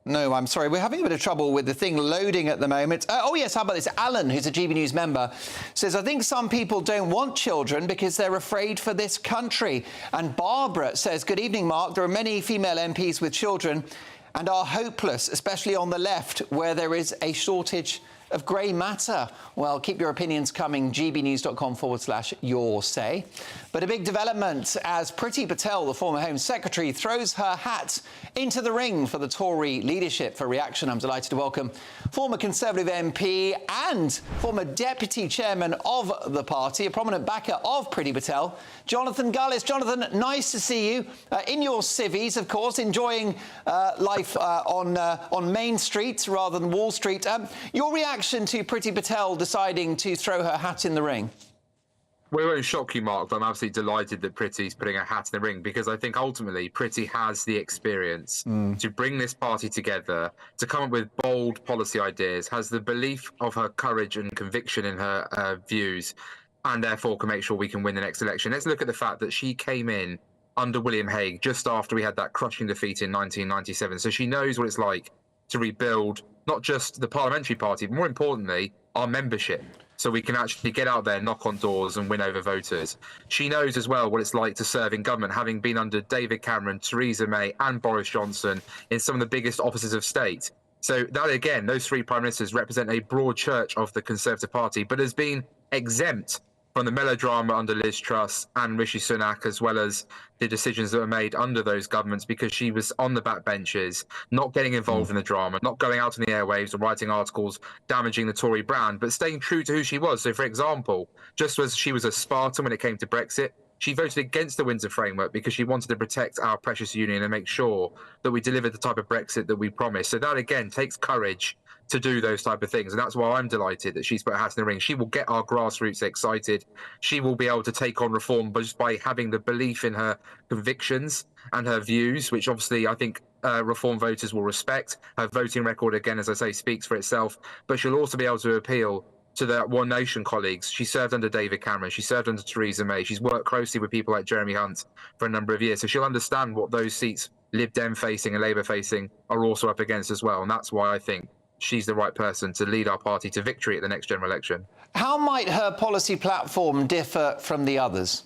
No, I'm sorry. We're having a bit of trouble with the thing loading at the moment. Oh, yes, how about this? Alan, who's a GB News member, says, I think some people don't want children because they're afraid for this country. And Barbara says, good evening, Mark. There are many female MPs with children and are hopeless, especially on the left, where there is a shortage of grey matter. Well, keep your opinions coming, gbnews.com/your say. But a big development as Priti Patel, the former Home Secretary, throws her hat into the ring for the Tory leadership. For reaction, I'm delighted to welcome former Conservative MP and former Deputy Chairman of the party, a prominent backer of Priti Patel, Jonathan Gullis. Jonathan, nice to see you in your civvies, of course, enjoying life on Main Street rather than Wall Street. Your reaction to Priti Patel deciding to throw her hat in the ring? Well, it won't shock you, Mark, but I'm absolutely delighted that Priti's putting her hat in the ring, because I think ultimately Priti has the experience to bring this party together, to come up with bold policy ideas, has the belief of her courage and conviction in her views, and therefore can make sure we can win the next election. Let's look at the fact that she came in under William Hague just after we had that crushing defeat in 1997. So she knows what it's like to rebuild not just the parliamentary party, but more importantly, our membership, so we can actually get out there, knock on doors and win over voters. She knows as well what it's like to serve in government, having been under David Cameron, Theresa May and Boris Johnson in some of the biggest offices of state. So that, again, those three prime ministers represent a broad church of the Conservative Party, but has been exempt from the melodrama under Liz Truss and Rishi Sunak, as well as the decisions that were made under those governments, because she was on the backbenches, not getting involved in the drama, not going out on the airwaves or writing articles damaging the Tory brand, but staying true to who she was. So, for example, just as she was a Spartan when it came to Brexit, she voted against the Windsor Framework because she wanted to protect our precious union and make sure that we delivered the type of Brexit that we promised. So that, again, takes courage to do those type of things. And that's why I'm delighted that she's put her hat in the ring. She will get our grassroots excited. She will be able to take on reform just by having the belief in her convictions and her views, which obviously I think reform voters will respect. Her voting record, again, as I say, speaks for itself. But she'll also be able to appeal to the One Nation colleagues. She served under David Cameron. She served under Theresa May. She's worked closely with people like Jeremy Hunt for a number of years. So she'll understand what those seats, Lib Dem facing and Labour facing, are also up against as well. And that's why I think she's the right person to lead our party to victory at the next general election. How might her policy platform differ from the others?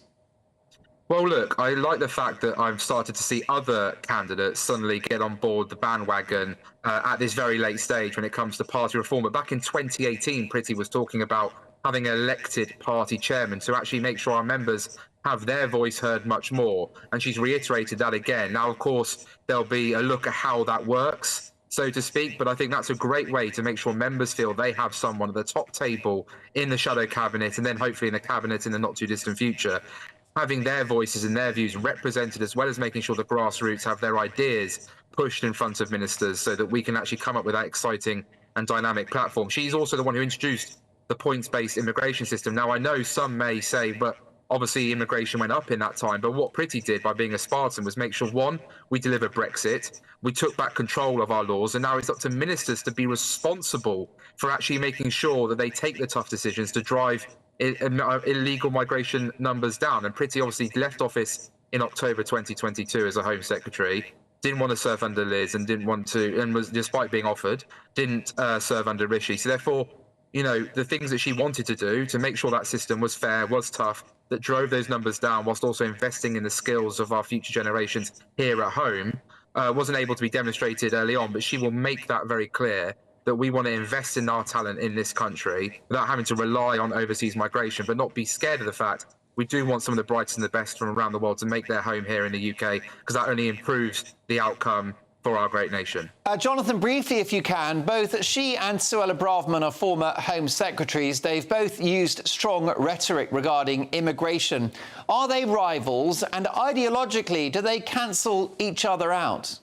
Well, look, I like the fact that I've started to see other candidates suddenly get on board the bandwagon at this very late stage when it comes to party reform. But back in 2018, Priti was talking about having an elected party chairman to actually make sure our members have their voice heard much more. And she's reiterated that again. Now, of course, there'll be a look at how that works, so to speak, but I think that's a great way to make sure members feel they have someone at the top table in the shadow cabinet and then hopefully in the cabinet in the not too distant future, having their voices and their views represented, as well as making sure the grassroots have their ideas pushed in front of ministers so that we can actually come up with that exciting and dynamic platform. She's also the one who introduced the points-based immigration system. Now, I know some may say, but obviously immigration went up in that time, but what Priti did by being a Spartan was make sure, one, we delivered Brexit, we took back control of our laws, and now it's up to ministers to be responsible for actually making sure that they take the tough decisions to drive illegal migration numbers down. And Priti obviously left office in October 2022 as a Home Secretary, didn't want to serve under Liz and didn't want to, and was, despite being offered, didn't serve under Rishi. So therefore, you know, the things that she wanted to do to make sure that system was fair, was tough, that drove those numbers down whilst also investing in the skills of our future generations here at home, wasn't able to be demonstrated early on, but she will make that very clear that we want to invest in our talent in this country without having to rely on overseas migration, but not be scared of the fact we do want some of the brightest and the best from around the world to make their home here in the UK, because that only improves the outcome for our great nation. Jonathan, briefly, if you can, both she and Suella Braverman are former Home Secretaries. They've both used strong rhetoric regarding immigration. Are they rivals? And ideologically, do they cancel each other out?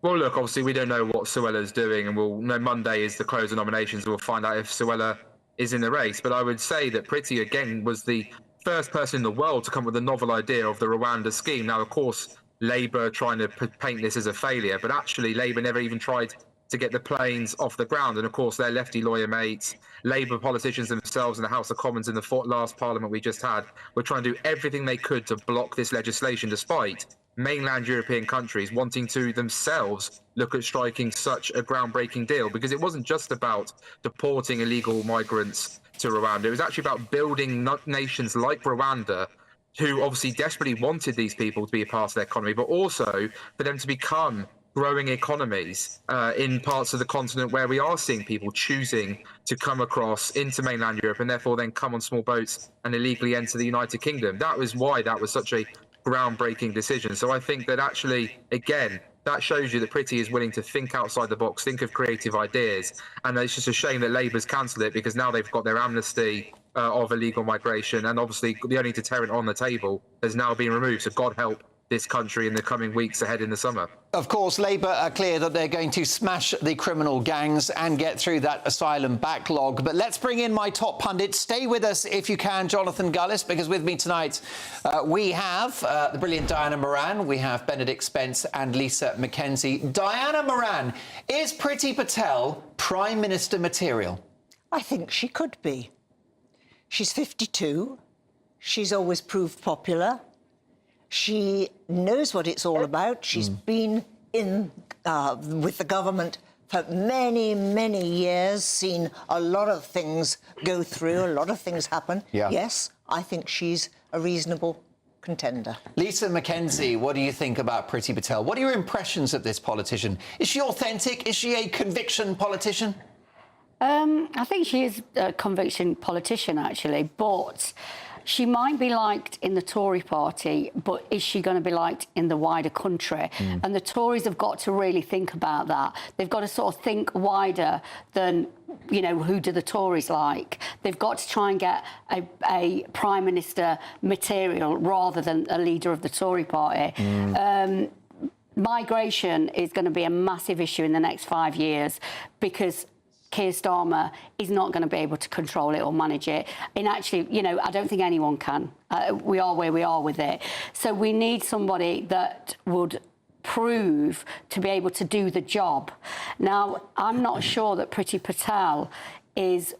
Well, look, obviously, we don't know what Suella's doing, and we'll know Monday is the close of nominations. We'll find out if Suella is in the race. But I would say that Priti, again, was the first person in the world to come up with a novel idea of the Rwanda scheme. Now, of course, Labour trying to paint this as a failure, but actually Labour never even tried to get the planes off the ground. And of course, their lefty lawyer mates, Labour politicians themselves in the House of Commons in the last Parliament we just had, were trying to do everything they could to block this legislation, despite mainland European countries wanting to themselves look at striking such a groundbreaking deal, because it wasn't just about deporting illegal migrants to Rwanda. It was actually about building nations like Rwanda, who obviously desperately wanted these people to be a part of their economy, but also for them to become growing economies in parts of the continent where we are seeing people choosing to come across into mainland Europe and therefore then come on small boats and illegally enter the United Kingdom. That was why that was such a groundbreaking decision. So I think that actually, again, that shows you that Priti is willing to think outside the box, think of creative ideas. And it's just a shame that Labour's cancelled it, because now they've got their amnesty of illegal migration, and obviously the only deterrent on the table has now been removed. So God help this country in the coming weeks ahead in the summer. Of course, Labour are clear that they're going to smash the criminal gangs and get through that asylum backlog. But let's bring in my top pundit. Stay with us if you can, Jonathan Gullis, because with me tonight we have the brilliant Diana Moran, we have Benedict Spence and Lisa McKenzie. Diana Moran, is Priti Patel Prime Minister material? I think she could be. She's 52. She's always proved popular. She knows what it's all about. She's been in with the government for many, many years, seen a lot of things go through, a lot of things happen. Yeah. Yes, I think she's a reasonable contender. Lisa McKenzie, what do you think about Priti Patel? What are your impressions of this politician? Is she authentic? Is she a conviction politician? I think she is a conviction politician, actually, but she might be liked in the Tory party, but is she going to be liked in the wider country? And the Tories have got to really think about that. They've got to sort of think wider than, you know, who do the Tories like? They've got to try and get a Prime Minister material rather than a leader of the Tory party. Migration is going to be a massive issue in the next 5 years because Keir Starmer is not going to be able to control it or manage it. And actually, you know, I don't think anyone can. We are where we are with it. So we need somebody that would prove to be able to do the job. Now, I'm not sure that Priti Patel is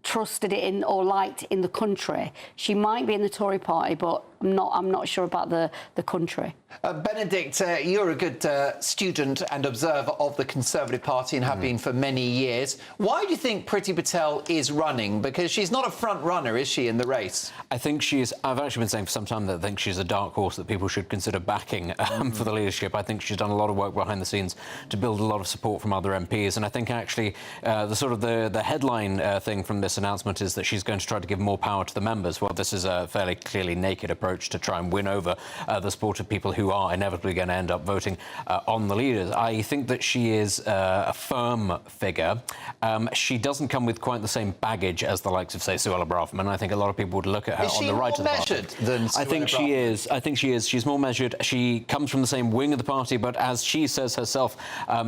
trusted in or liked in the country. She might be in the Tory party, but I'm not sure about the country. Benedict, you're a good student and observer of the Conservative Party and have been for many years. Why do you think Priti Patel is running? Because she's not a front runner, is she, in the race? I think I've actually been saying for some time that I think she's a dark horse that people should consider backing for the leadership. I think she's done a lot of work behind the scenes to build a lot of support from other MPs. And I think actually the headline thing from this announcement is that she's going to try to give more power to the members. Well, this is a fairly clearly naked approach to try and win over the support of people who are inevitably going to end up voting on the leaders. I think that she is a firm figure. She doesn't come with quite the same baggage as the likes of, say, Suella Braverman. I think a lot of people would look at her on the right of the party. Is she more measured than I think she is. I think she is. She's more measured. She comes from the same wing of the party, but as she says herself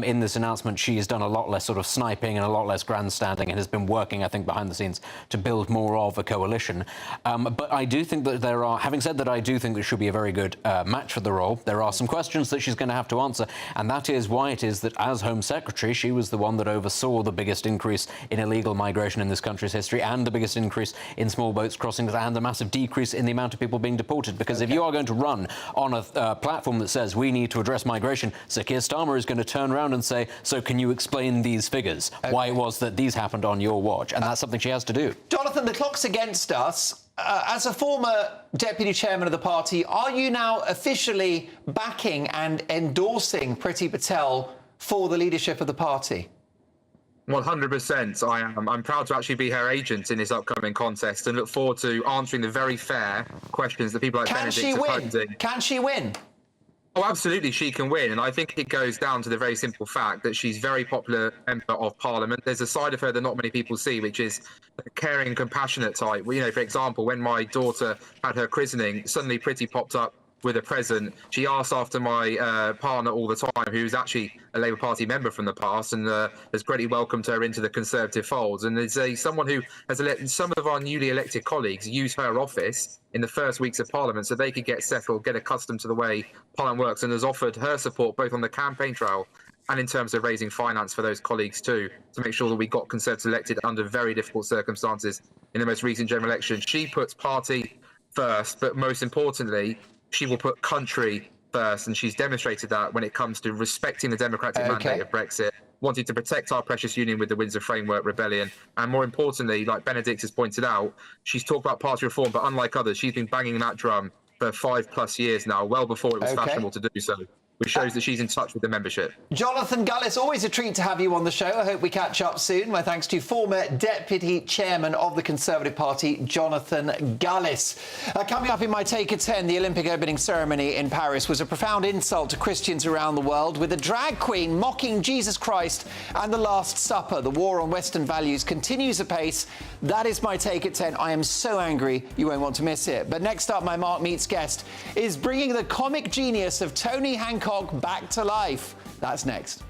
in this announcement, she has done a lot less sort of sniping and a lot less grandstanding and has been working, I think, behind the scenes to build more of a coalition. But I do think that there are, having said that, I do think that she'll be a very good match for the role. There are some questions that she's going to have to answer, and that is why it is that as Home Secretary, she was the one that oversaw the biggest increase in illegal migration in this country's history and the biggest increase in small boats crossings and a massive decrease in the amount of people being deported. Because if you are going to run on a platform that says we need to address migration, Sir Keir Starmer is going to turn around and say, so can you explain these figures? Why it was that these happened on your watch? And that's something she has to do. Jonathan, the clock's against us. As a former deputy chairman of the party, are you now officially backing and endorsing Priti Patel for the leadership of the party? 100% I am. I'm proud to actually be her agent in this upcoming contest and look forward to answering the very fair questions that people like Benedict are posing. Can she win? Oh, absolutely, she can win. And I think it goes down to the very simple fact that she's a very popular member of Parliament. There's a side of her that not many people see, which is a caring, compassionate type. Well, you know, for example, when my daughter had her christening, suddenly Priti popped up with a present. She asked after my partner all the time, who's actually a Labour Party member from the past, and has greatly welcomed her into the Conservative folds. And there's someone who has let some of our newly elected colleagues use her office in the first weeks of Parliament so they could get settled, get accustomed to the way Parliament works, and has offered her support both on the campaign trail and in terms of raising finance for those colleagues too, to make sure that we got Conservatives elected under very difficult circumstances in the most recent general election. She puts party first, but most importantly, she will put country first, and she's demonstrated that when it comes to respecting the democratic mandate of Brexit, wanting to protect our precious union with the Windsor Framework Rebellion, and more importantly, like Benedict has pointed out, she's talked about party reform, but unlike others, she's been banging that drum for 5+ years now, well before it was fashionable to do so, which shows that she's in touch with the membership. Jonathan Gullis, always a treat to have you on the show. I hope we catch up soon. My thanks to former Deputy Chairman of the Conservative Party, Jonathan Gullis. Coming up in my Take at 10, the Olympic opening ceremony in Paris was a profound insult to Christians around the world, with a drag queen mocking Jesus Christ and the Last Supper. The war on Western values continues apace. That is my Take at 10. I am so angry you won't want to miss it. But next up, my Mark Meets guest is bringing the comic genius of Tony Hancock back to life. That's next.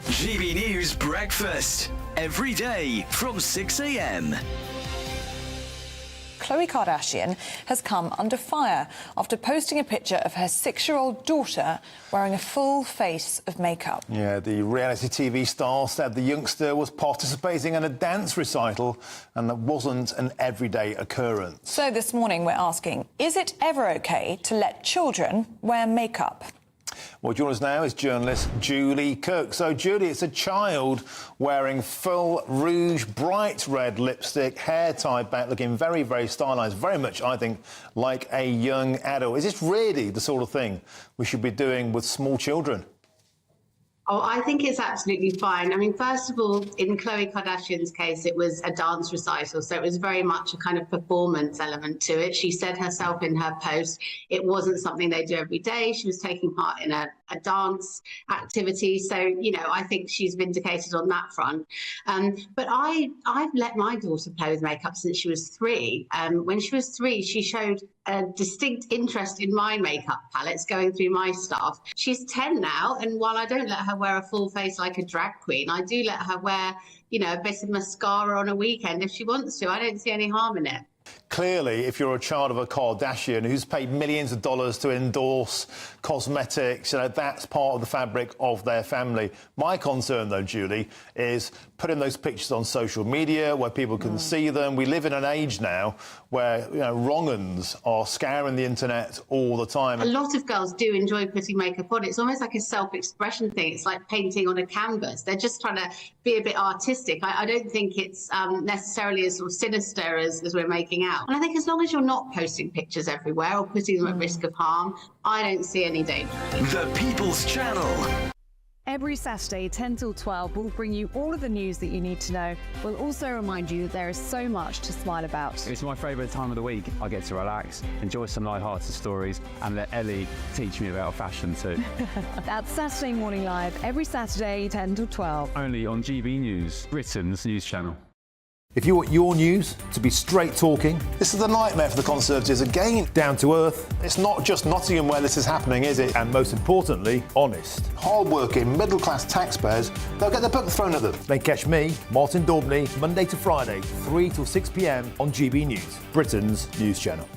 GB News Breakfast. Every day from 6 a.m. Khloe Kardashian has come under fire after posting a picture of her 6-year-old daughter wearing a full face of makeup. Yeah, the reality TV star said the youngster was participating in a dance recital and that wasn't an everyday occurrence. So this morning we're asking, is it ever okay to let children wear makeup? Well, joining us now is journalist Julie Cook. So, Julie, it's a child wearing full rouge, bright red lipstick, hair tied back, looking very, very stylised, very much, I think, like a young adult. Is this really the sort of thing we should be doing with small children? Oh, I think it's absolutely fine. I mean, first of all, in Khloe Kardashian's case, it was a dance recital, so it was very much a kind of performance element to it. She said herself in her post, it wasn't something they do every day. She was taking part in a dance activity. So, you know, I think she's vindicated on that front. But I've let my daughter play with makeup since she was 3. When she was 3, she showed a distinct interest in my makeup palettes, going through my stuff. She's 10 now, and while I don't let her wear a full face like a drag queen, I do let her wear, you know, a bit of mascara on a weekend if she wants to. I don't see any harm in it. Clearly, if you're a child of a Kardashian who's paid millions of dollars to endorse cosmetics, you know, that's part of the fabric of their family. My concern, though, Julie, is putting those pictures on social media where people can see them. We live in an age now where, you know, wrong-uns are scouring the internet all the time. A lot of girls do enjoy putting makeup on. It's almost like a self-expression thing. It's like painting on a canvas. They're just trying to be a bit artistic. I don't think it's necessarily as sort of sinister as we're making out. And I think as long as you're not posting pictures everywhere or putting them at risk of harm, I don't see any danger. The People's Channel. Every Saturday, 10 till 12, we'll bring you all of the news that you need to know. We'll also remind you that there is so much to smile about. It's my favourite time of the week. I get to relax, enjoy some light-hearted stories, and let Ellie teach me about fashion too. That's Saturday Morning Live, every Saturday, 10 till 12. Only on GB News, Britain's news channel. If you want your news to be straight talking, this is a nightmare for the Conservatives again. Down to earth. It's not just Nottingham where this is happening, is it? And most importantly, honest. Hard-working, middle-class taxpayers, they'll get the book thrown at them. They catch me, Martin Daubney, Monday to Friday, 3 till 6 p.m. on GB News, Britain's news channel.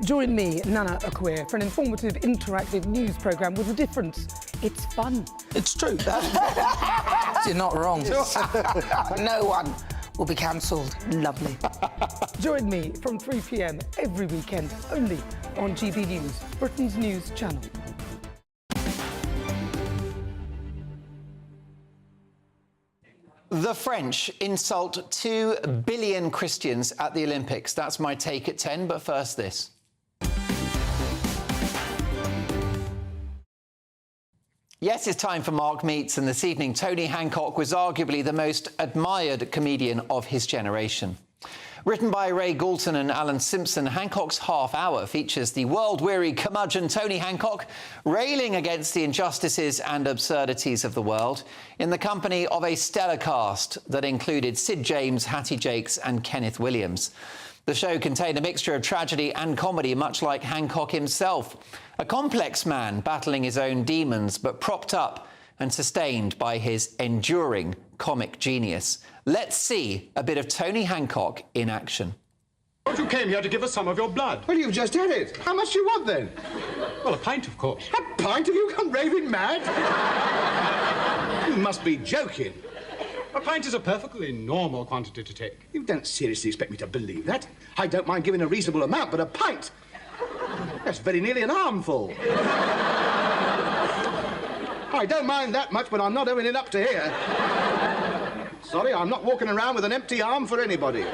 Join me, Nana Akweer, for an informative, interactive news programme with a difference. It's fun. It's true. You're not wrong. No one will be cancelled. Lovely. Join me from 3 p.m. every weekend, only on GB News, Britain's news channel. The French insult 2 billion Christians at the Olympics. That's my take at 10, but first this. Yes, it's time for Mark Meets, and this evening Tony Hancock was arguably the most admired comedian of his generation. Written by Ray Galton and Alan Simpson, Hancock's Half Hour features the world-weary curmudgeon Tony Hancock railing against the injustices and absurdities of the world in the company of a stellar cast that included Sid James, Hattie Jakes and Kenneth Williams. The show contained a mixture of tragedy and comedy, much like Hancock himself. A complex man battling his own demons, but propped up and sustained by his enduring comic genius. Let's see a bit of Tony Hancock in action. You came here to give us some of your blood. Well, you've just had it. How much do you want, then? Well, a pint, of course. A pint? Have you gone raving mad? You must be joking. A pint is a perfectly normal quantity to take. You don't seriously expect me to believe that? I don't mind giving a reasonable amount, but a pint? That's very nearly an armful. I don't mind that much, but I'm not having it up to here. Sorry, I'm not walking around with an empty arm for anybody.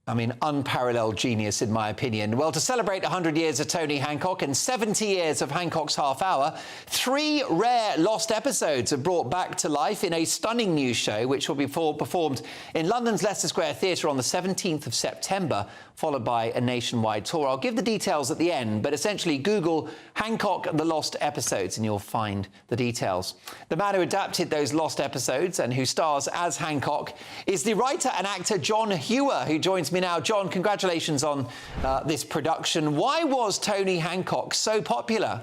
I mean, unparalleled genius, in my opinion. Well, to celebrate 100 years of Tony Hancock and 70 years of Hancock's Half Hour, 3 rare lost episodes are brought back to life in a stunning new show, which will be performed in London's Leicester Square Theatre on the 17th of September, followed by a nationwide tour. I'll give the details at the end, but essentially Google Hancock The Lost Episodes and you'll find the details. The man who adapted those lost episodes and who stars as Hancock is the writer and actor John Hewer, who joins me now. John, congratulations on this production. Why was Tony Hancock so popular?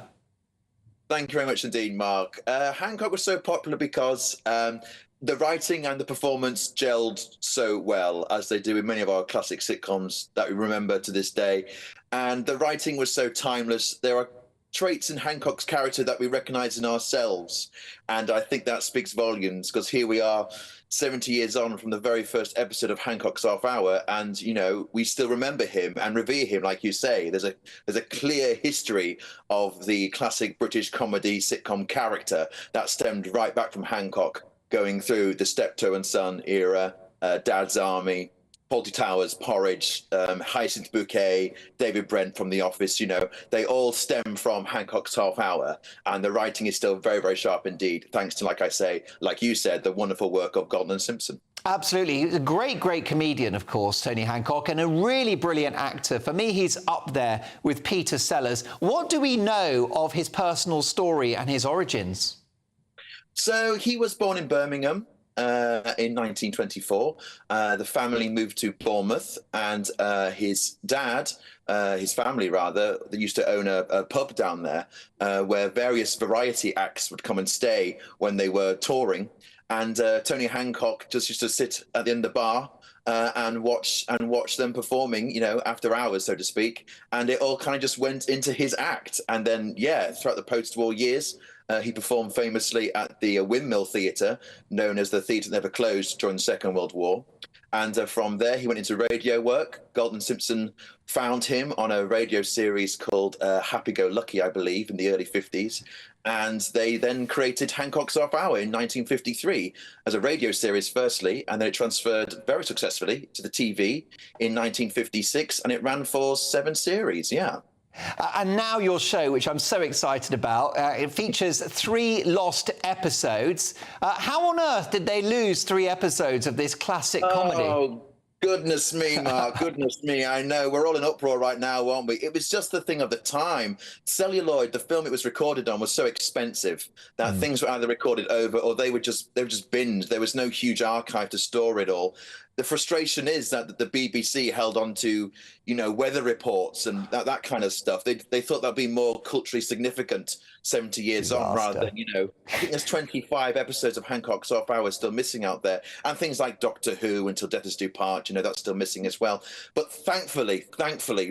Thank you very much indeed, Mark. Hancock was so popular because the writing and the performance gelled so well, as they do in many of our classic sitcoms that we remember to this day. And the writing was so timeless. There are traits in Hancock's character that we recognise in ourselves. And I think that speaks volumes, because here we are 70 years on from the very first episode of Hancock's Half Hour, and, you know, we still remember him and revere him, like you say. There's a clear history of the classic British comedy sitcom character that stemmed right back from Hancock, going through the Steptoe and Son era, Dad's Army, Fawlty Towers, Porridge, Hyacinth Bouquet, David Brent from The Office, they all stem from Hancock's Half Hour, and the writing is still very, very sharp indeed, thanks to, like you said, the wonderful work of Dolan and Simpson. Absolutely. He's a great, great comedian, of course, Tony Hancock, and a really brilliant actor. For me, he's up there with Peter Sellers. What do we know of his personal story and his origins? So he was born in Birmingham in 1924. The family moved to Bournemouth, and his dad, his family rather, they used to own a pub down there where various variety acts would come and stay when they were touring. And Tony Hancock just used to sit at the end of the bar and watch them performing, after hours, so to speak. And it all kind of just went into his act. And then, throughout the post-war years, he performed famously at the Windmill Theatre, known as the Theatre Never Closed during the Second World War. And from there, he went into radio work. Dolan Simpson found him on a radio series called Happy Go Lucky, I believe, in the early 50s. And they then created Hancock's Half Hour in 1953 as a radio series, firstly, and then it transferred very successfully to the TV in 1956, and it ran for 7 series, And now your show, which I'm so excited about, it features 3 lost episodes. How on earth did they lose 3 episodes of this classic comedy? Oh, goodness me, Mark, goodness me. I know, we're all in uproar right now, aren't we? It was just the thing of the time. Celluloid, the film it was recorded on, was so expensive that things were either recorded over or they were just binned. There was no huge archive to store it all. The frustration is that the BBC held on to, weather reports and that kind of stuff. They thought that'd be more culturally significant 70 years on, rather than, I think there's 25 episodes of Hancock's Half Hour still missing out there. And things like Doctor Who, Until Death Us Do Part, that's still missing as well. But thankfully,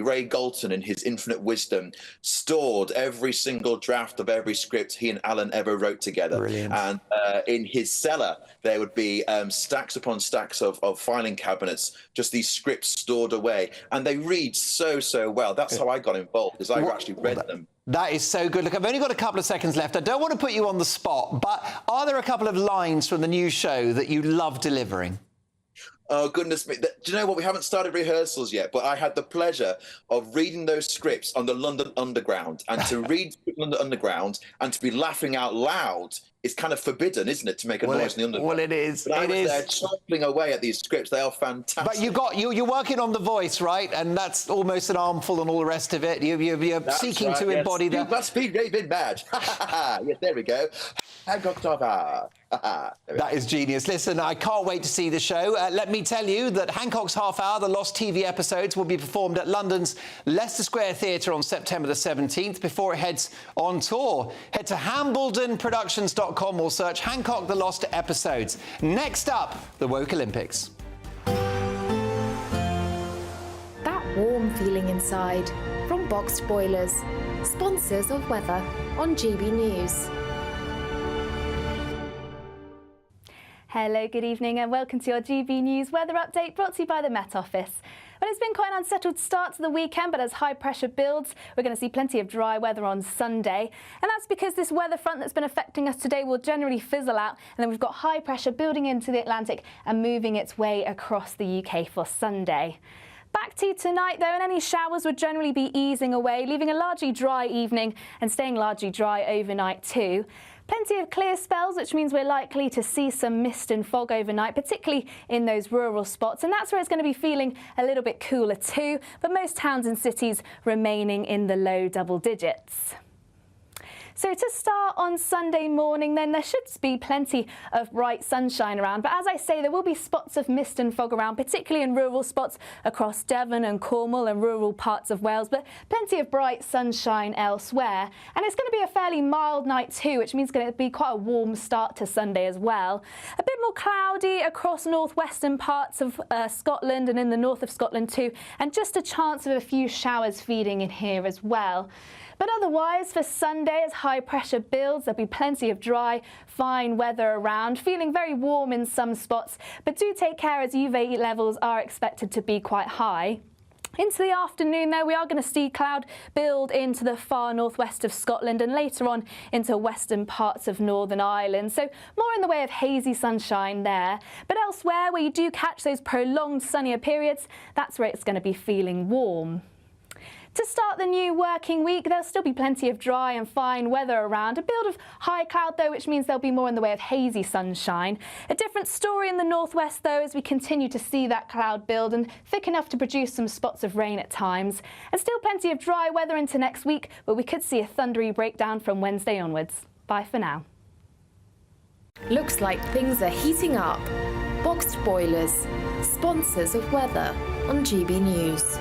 Ray Galton, in his infinite wisdom, stored every single draft of every script he and Alan ever wrote together. Brilliant. And in his cellar, there would be stacks upon stacks of filing cabinets, just these scripts stored away. And they read so, so well. That's how I got involved, is I actually read them. That is so good. Look, I've only got a couple of seconds left. I don't want to put you on the spot, but are there a couple of lines from the new show that you love delivering? Oh, goodness me. Do you know what? We haven't started rehearsals yet, but I had the pleasure of reading those scripts on the London Underground. And to read London Underground and to be laughing out loud is kind of forbidden, isn't it, to make a noise in the Underground? Well, it is. But I was there chopping away at these scripts. They are fantastic. But you're working on the voice, right? And that's almost an armful and all the rest of it. You're seeking to embody that. You must be David Badge. Yes, there we go. Hancock's Half Hour. That is genius. Listen, I can't wait to see the show. Let me tell you that Hancock's Half Hour, the lost TV episodes, will be performed at London's Leicester Square Theatre on September the 17th before it heads on tour. Head to hambledonproductions.com or search Hancock the Lost Episodes. Next up, the Woke Olympics. That warm feeling inside from Boxed Boilers, sponsors of weather on GB News. Hello, good evening and welcome to your GB News weather update brought to you by the Met Office. Well, it's been quite an unsettled start to the weekend, but as high pressure builds, we're going to see plenty of dry weather on Sunday. And that's because this weather front that's been affecting us today will generally fizzle out. And then we've got high pressure building into the Atlantic and moving its way across the UK for Sunday. Back to tonight, though, and any showers would generally be easing away, leaving a largely dry evening and staying largely dry overnight too. Plenty of clear spells, which means we're likely to see some mist and fog overnight, particularly in those rural spots. And that's where it's going to be feeling a little bit cooler too, but most towns and cities remaining in the low double digits. So to start on Sunday morning, then there should be plenty of bright sunshine around. But as I say, there will be spots of mist and fog around, particularly in rural spots across Devon and Cornwall and rural parts of Wales, but plenty of bright sunshine elsewhere. And it's going to be a fairly mild night too, which means it's going to be quite a warm start to Sunday as well. A bit more cloudy across northwestern parts of Scotland and in the north of Scotland too, and just a chance of a few showers feeding in here as well. But otherwise, for Sunday, as high pressure builds, there'll be plenty of dry, fine weather around, feeling very warm in some spots. But do take care as UV levels are expected to be quite high. Into the afternoon, though, we are going to see cloud build into the far northwest of Scotland and later on into western parts of Northern Ireland. So more in the way of hazy sunshine there. But elsewhere, where you do catch those prolonged sunnier periods, that's where it's going to be feeling warm. To start the new working week, there'll still be plenty of dry and fine weather around. A build of high cloud, though, which means there'll be more in the way of hazy sunshine. A different story in the northwest, though, as we continue to see that cloud build and thick enough to produce some spots of rain at times. And still plenty of dry weather into next week, but we could see a thundery breakdown from Wednesday onwards. Bye for now. Looks like things are heating up. Boxed boilers, sponsors of weather on GB News.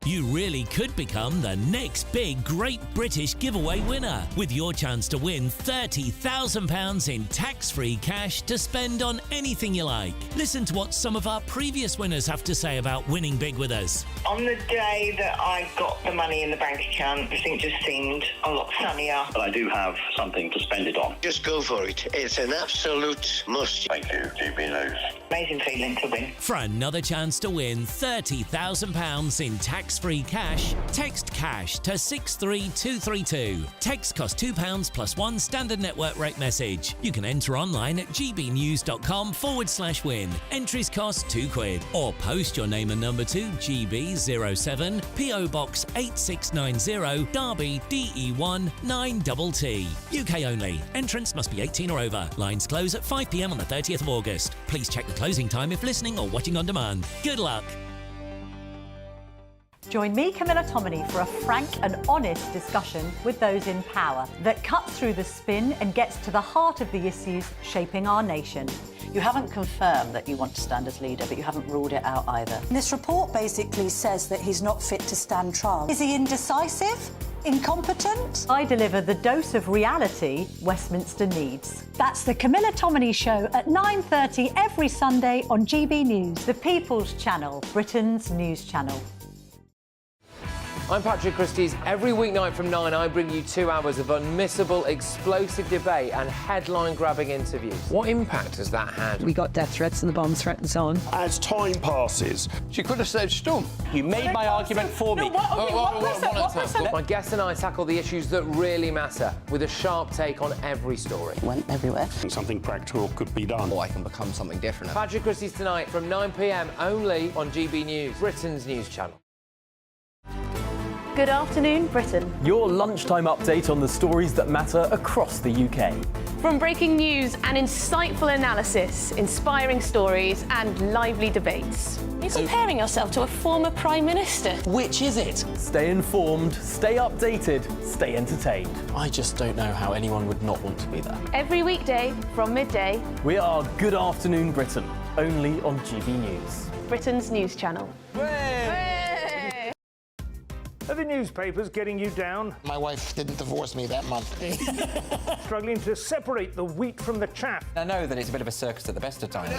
You really could become the next big Great British Giveaway winner with your chance to win £30,000 in tax-free cash to spend on anything you like. Listen to what some of our previous winners have to say about winning big with us. On the day that I got the money in the bank account, everything just seemed a lot sunnier. But I do have something to spend it on. Just go for it. It's an absolute must. Thank you, GBNews. Amazing feeling to win. For another chance to win £30,000 in tax-free cash, text cash to 63232. Text costs £2 plus one standard network rate message. You can enter online at gbnews.com/win. Entries cost £2 or post your name and number to GB07 PO Box 8690 Derby DE1 9TT. UK only. Entrants must be 18 or over. Lines close at 5 p.m. on the 30th of August. Please check the closing time if listening or watching on demand. Good luck. Join me, Camilla Tominey, for a frank and honest discussion with those in power that cuts through the spin and gets to the heart of the issues shaping our nation. You haven't confirmed that you want to stand as leader, but you haven't ruled it out either. This report basically says that he's not fit to stand trial. Is he indecisive? Incompetent? I deliver the dose of reality Westminster needs. That's the Camilla Tominey Show at 9:30 every Sunday on GB News, the People's Channel, Britain's news channel. I'm Patrick Christie's. Every weeknight from 9, I bring you 2 hours of unmissable, explosive debate and headline-grabbing interviews. What impact has that had? We got death threats and the bomb threat and so on. As time passes, She could have said Storm. You made my argument for me. My guests and I tackle the issues that really matter with a sharp take on every story. Went everywhere. Something practical could be done. Or I can become something different. Patrick Christie's tonight from 9 p.m. only on GB News, Britain's news channel. Good afternoon, Britain. Your lunchtime update on the stories that matter across the UK. From breaking news and insightful analysis, inspiring stories and lively debates. You're comparing yourself to a former Prime Minister. Which is it? Stay informed, stay updated, stay entertained. I just don't know how anyone would not want to be there. Every weekday from midday. We are Good Afternoon Britain, only on GB News. Britain's news channel. Are the newspapers getting you down? My wife didn't divorce me that month. Struggling to separate the wheat from the chaff? I know that it's a bit of a circus at the best of times.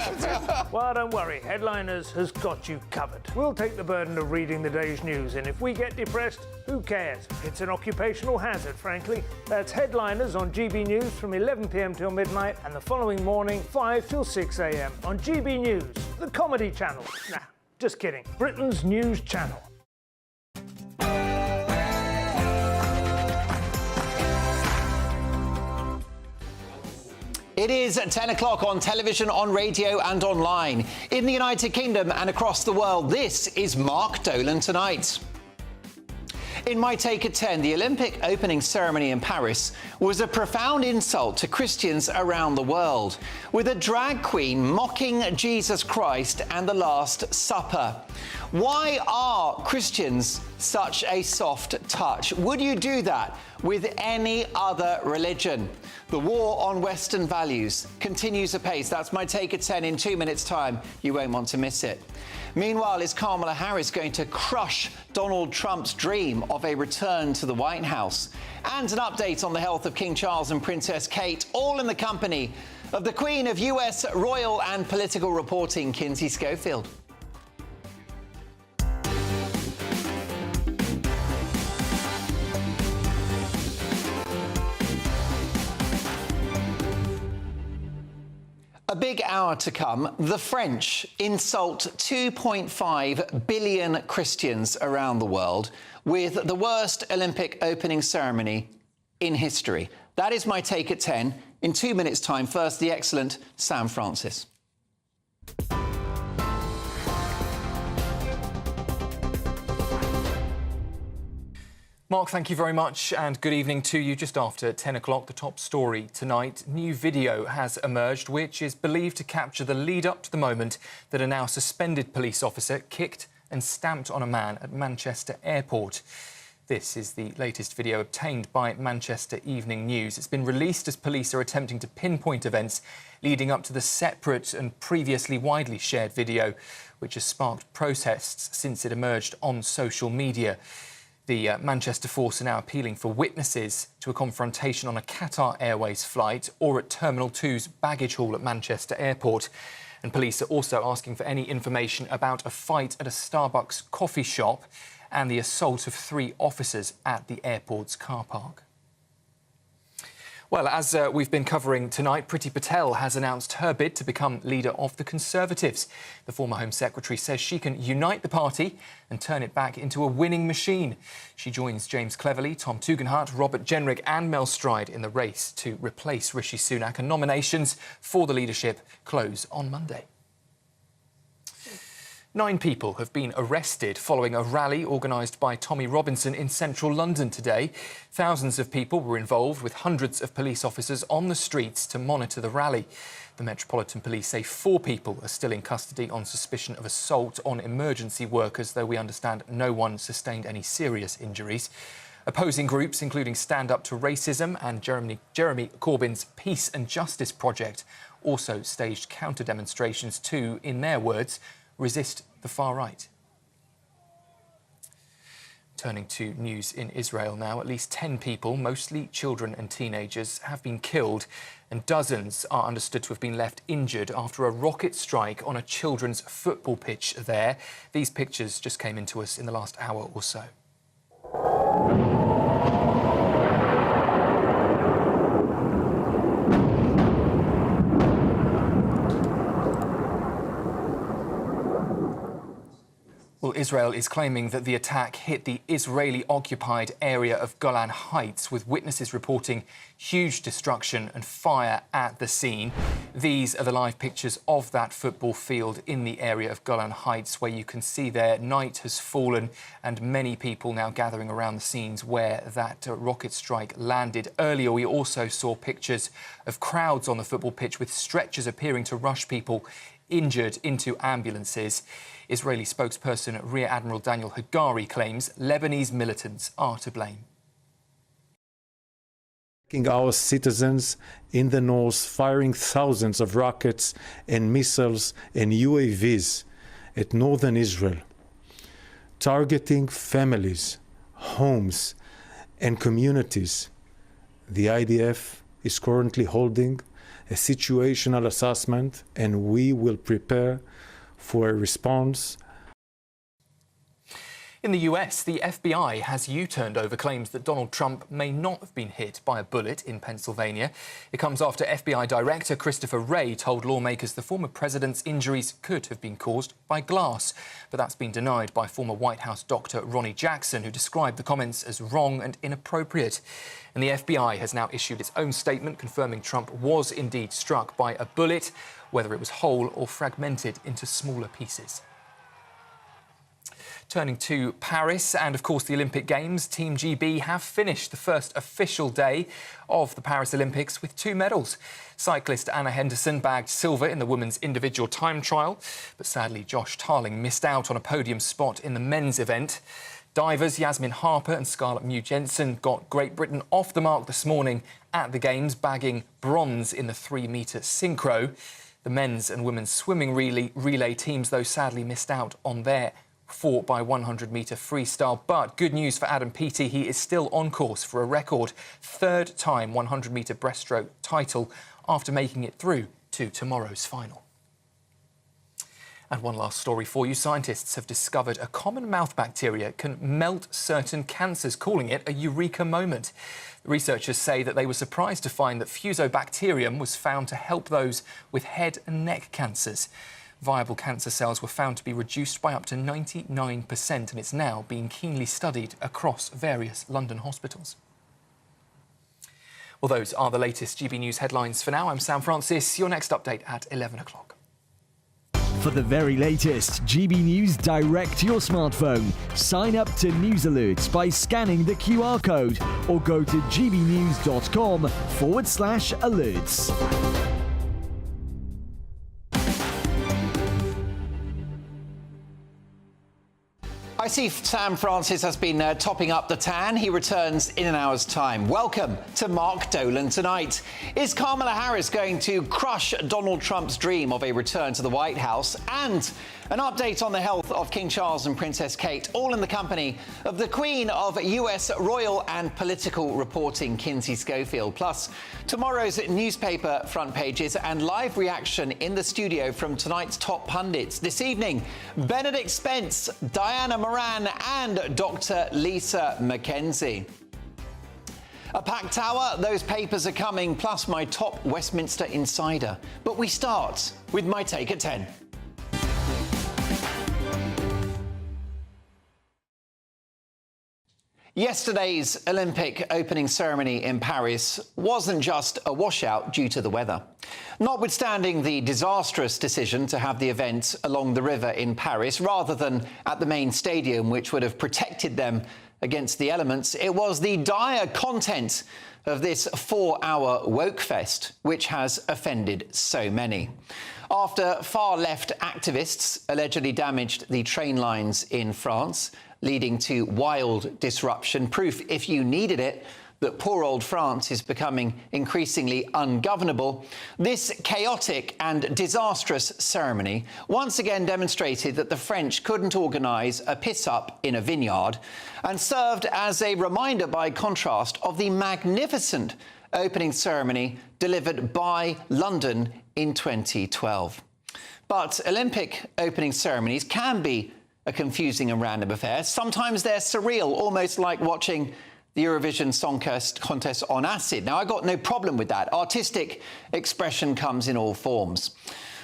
Well, don't worry. Headliners has got you covered. We'll take the burden of reading the day's news, and if we get depressed, who cares? It's an occupational hazard, frankly. That's Headliners on GB News from 11 p.m. till midnight, and the following morning, 5 till 6 a.m. on GB News, the comedy channel. Nah, just kidding. Britain's news channel. It is at 10 o'clock on television, on radio and online. In the United Kingdom and across the world, this is Mark Dolan Tonight. In My Take at 10, the Olympic opening ceremony in Paris was a profound insult to Christians around the world, with a drag queen mocking Jesus Christ and the Last Supper. Why are Christians such a soft touch? Would you do that with any other religion? The war on Western values continues apace. That's My Take at 10 in 2 minutes' time. You won't want to miss it. Meanwhile, is Kamala Harris going to crush Donald Trump's dream of a return to the White House? And an update on the health of King Charles and Princess Kate, all in the company of the Queen of US royal and political reporting, Kinsey Schofield. A big hour to come. The French insult 2.5 billion Christians around the world with the worst Olympic opening ceremony in history. That is my take at 10. In 2 minutes' time, first, the excellent Sam Francis. Mark, thank you very much and good evening to you. Just after 10 o'clock, the top story tonight. New video has emerged which is believed to capture the lead-up to the moment that a now suspended police officer kicked and stamped on a man at Manchester Airport. This is the latest video obtained by Manchester Evening News. It's been released as police are attempting to pinpoint events leading up to the separate and previously widely shared video, which has sparked protests since it emerged on social media. The Manchester force are now appealing for witnesses to a confrontation on a Qatar Airways flight or at Terminal 2's baggage hall at Manchester Airport. And police are also asking for any information about a fight at a Starbucks coffee shop and the assault of 3 officers at the airport's car park. Well, as we've been covering tonight, Priti Patel has announced her bid to become leader of the Conservatives. The former Home Secretary says she can unite the party and turn it back into a winning machine. She joins James Cleverly, Tom Tugendhat, Robert Jenrick and Mel Stride in the race to replace Rishi Sunak, and nominations for the leadership close on Monday. 9 people have been arrested following a rally organised by Tommy Robinson in central London today. Thousands of people were involved, with hundreds of police officers on the streets to monitor the rally. The Metropolitan Police say 4 people are still in custody on suspicion of assault on emergency workers, though we understand no one sustained any serious injuries. Opposing groups, including Stand Up to Racism and Jeremy Corbyn's Peace and Justice Project, also staged counter-demonstrations to, in their words, resist the far right. Turning to news in Israel now, at least 10 people, mostly children and teenagers, have been killed and dozens are understood to have been left injured after a rocket strike on a children's football pitch there. These pictures just came into us in the last hour or so. Well, Israel is claiming that the attack hit the Israeli-occupied area of Golan Heights, with witnesses reporting huge destruction and fire at the scene. These are the live pictures of that football field in the area of Golan Heights, where you can see there night has fallen and many people now gathering around the scenes where that rocket strike landed. Earlier, we also saw pictures of crowds on the football pitch with stretchers appearing to rush people injured into ambulances. Israeli spokesperson Rear Admiral Daniel Hagari claims Lebanese militants are to blame. Our citizens in the north, firing thousands of rockets and missiles and UAVs at northern Israel, targeting families, homes and communities. The IDF is currently holding a situational assessment, and we will prepare for a response. In the US, the FBI has U-turned over claims that Donald Trump may not have been hit by a bullet in Pennsylvania. It comes after FBI Director Christopher Wray told lawmakers the former president's injuries could have been caused by glass. But that's been denied by former White House doctor Ronnie Jackson, who described the comments as wrong and inappropriate. And the FBI has now issued its own statement confirming Trump was indeed struck by a bullet, whether it was whole or fragmented into smaller pieces. Turning to Paris and, of course, the Olympic Games, Team GB have finished the first official day of the Paris Olympics with 2 medals. Cyclist Anna Henderson bagged silver in the women's individual time trial, but sadly Josh Tarling missed out on a podium spot in the men's event. Divers Yasmin Harper and Scarlett Mew-Jensen got Great Britain off the mark this morning at the Games, bagging bronze in the 3-metre synchro. The men's and women's swimming relay teams, though, sadly missed out on their 4x100-metre freestyle. But good news for Adam Peaty. He is still on course for a record 3rd-time 100-metre breaststroke title after making it through to tomorrow's final. And one last story for you. Scientists have discovered a common mouth bacteria can melt certain cancers, calling it a eureka moment. Researchers say that they were surprised to find that Fusobacterium was found to help those with head and neck cancers. Viable cancer cells were found to be reduced by up to 99%, and it's now being keenly studied across various London hospitals. Well, those are the latest GB News headlines for now. I'm Sam Francis. Your next update at 11 o'clock. For the very latest GB News direct to your smartphone, sign up to News Alerts by scanning the QR code or go to gbnews.com/alerts. I see Sam Francis has been topping up the tan. He returns in an hour's time. Welcome to Mark Dolan Tonight. Is Kamala Harris going to crush Donald Trump's dream of a return to the White House? And an update on the health of King Charles and Princess Kate, all in the company of the Queen of US royal and political reporting, Kinsey Schofield. Plus, tomorrow's newspaper front pages and live reaction in the studio from tonight's top pundits. This evening, Benedict Spence, Diana Moran and Dr. Lisa McKenzie. A packed hour, those papers are coming, plus my top Westminster insider. But we start with my take at 10. Yesterday's Olympic opening ceremony in Paris wasn't just a washout due to the weather. Notwithstanding the disastrous decision to have the event along the river in Paris rather than at the main stadium, which would have protected them against the elements, it was the dire content of this 4-hour woke fest which has offended so many. After far-left activists allegedly damaged the train lines in France, leading to wild disruption, proof, if you needed it, that poor old France is becoming increasingly ungovernable, this chaotic and disastrous ceremony once again demonstrated that the French couldn't organise a piss-up in a vineyard, and served as a reminder, by contrast, of the magnificent opening ceremony delivered by London in 2012. But Olympic opening ceremonies can be a confusing and random affair. Sometimes they're surreal, almost like watching the Eurovision Song Contest on acid. Now, I've got no problem with that. Artistic expression comes in all forms.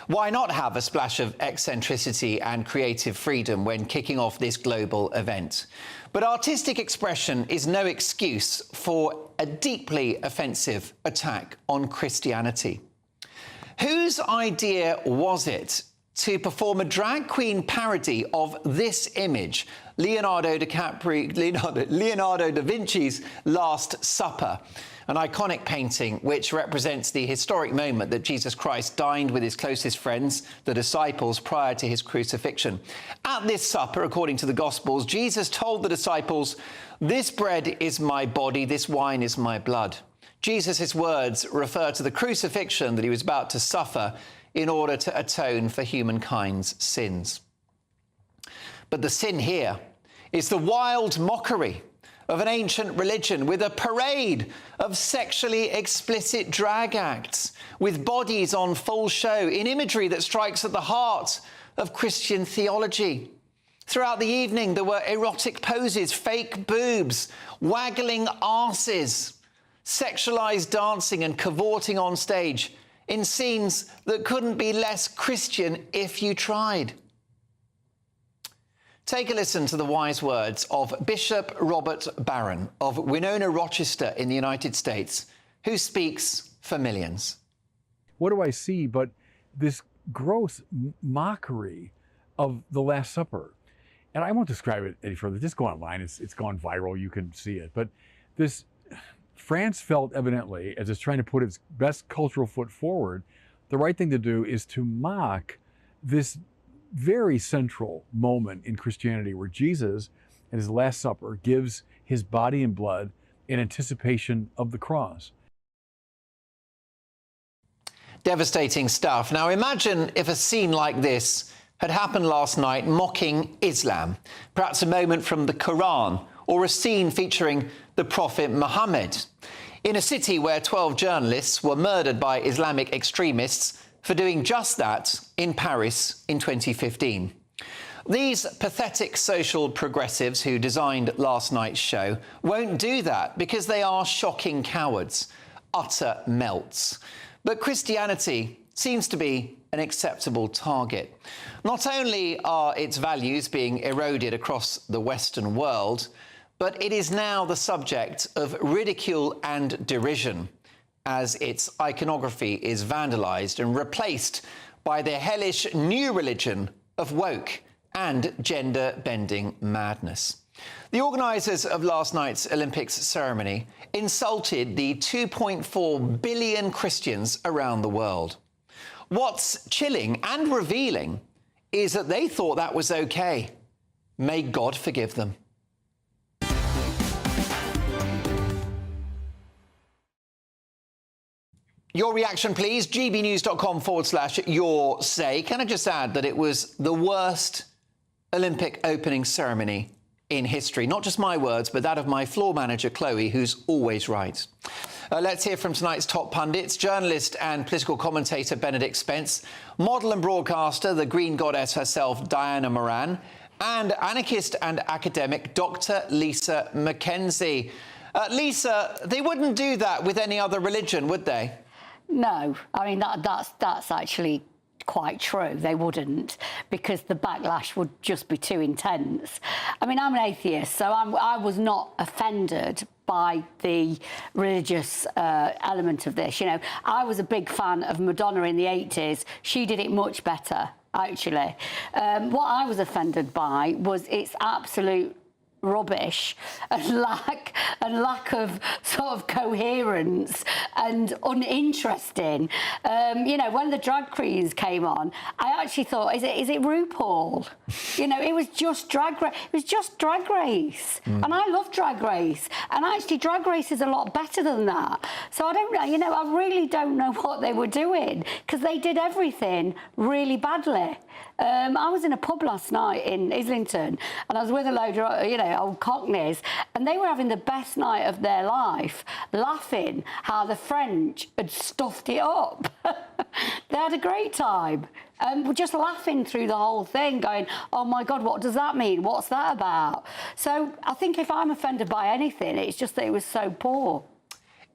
Why not have a splash of eccentricity and creative freedom when kicking off this global event? But artistic expression is no excuse for a deeply offensive attack on Christianity. Whose idea was it to perform a drag queen parody of this image, Leonardo da Vinci's Last Supper, an iconic painting which represents the historic moment that Jesus Christ dined with his closest friends, the disciples, prior to his crucifixion. At this supper, according to the Gospels, Jesus told the disciples, "This bread is my body, this wine is my blood." Jesus' words refer to the crucifixion that he was about to suffer in order to atone for humankind's sins. But the sin here is the wild mockery of an ancient religion with a parade of sexually explicit drag acts, with bodies on full show, in imagery that strikes at the heart of Christian theology. Throughout the evening, there were erotic poses, fake boobs, waggling arses, sexualized dancing and cavorting on stage, in scenes that couldn't be less Christian if you tried. Take a listen to the wise words of Bishop Robert Barron of Winona, Rochester in the United States, who speaks for millions. What do I see but this gross mockery of the Last Supper? And I won't describe it any further. Just go online. It's gone viral. You can see it. But this... France felt evidently, as it's trying to put its best cultural foot forward, the right thing to do is to mock this very central moment in Christianity where Jesus, at his Last Supper, gives his body and blood in anticipation of the cross. Devastating stuff. Now imagine if a scene like this had happened last night mocking Islam, perhaps a moment from the Quran, or a scene featuring the Prophet Muhammad. In a city where 12 journalists were murdered by Islamic extremists for doing just that in Paris in 2015. These pathetic social progressives who designed last night's show won't do that because they are shocking cowards, utter melts. But Christianity seems to be an acceptable target. Not only are its values being eroded across the Western world, but it is now the subject of ridicule and derision as its iconography is vandalised and replaced by the hellish new religion of woke and gender-bending madness. The organisers of last night's Olympics ceremony insulted the 2.4 billion Christians around the world. What's chilling and revealing is that they thought that was okay. May God forgive them. Your reaction, please. gbnews.com/your say. Can I just add that it was the worst Olympic opening ceremony in history? Not just my words, but that of my floor manager, Chloe, who's always right. Let's hear from tonight's top pundits, journalist and political commentator Benedict Spence, model and broadcaster, the Green Goddess herself, Diana Moran, and anarchist and academic Dr. Lisa Mackenzie. Lisa, they wouldn't do that with any other religion, would they? No, I mean, that's actually quite true. They wouldn't, because the backlash would just be too intense. I mean, I'm an atheist, so I was not offended by the religious element of this. You know, I was a big fan of Madonna in the 80s. She did it much better, actually. What I was offended by was its absolute rubbish and lack of sort of coherence and uninteresting. You know, when the drag queens came on, I actually thought, is it RuPaul? You know, it was just drag race. It was just Drag Race, and I love Drag Race. And actually, Drag Race is a lot better than that. So I don't know. You know, I really don't know what they were doing because they did everything really badly. I was in a pub last night in Islington and I was with a load of, you know, old cockneys, and they were having the best night of their life, laughing how the French had stuffed it up. They had a great time. We're just laughing through the whole thing, going, oh my God, what does that mean? What's that about? So I think if I'm offended by anything, it's just that it was so poor.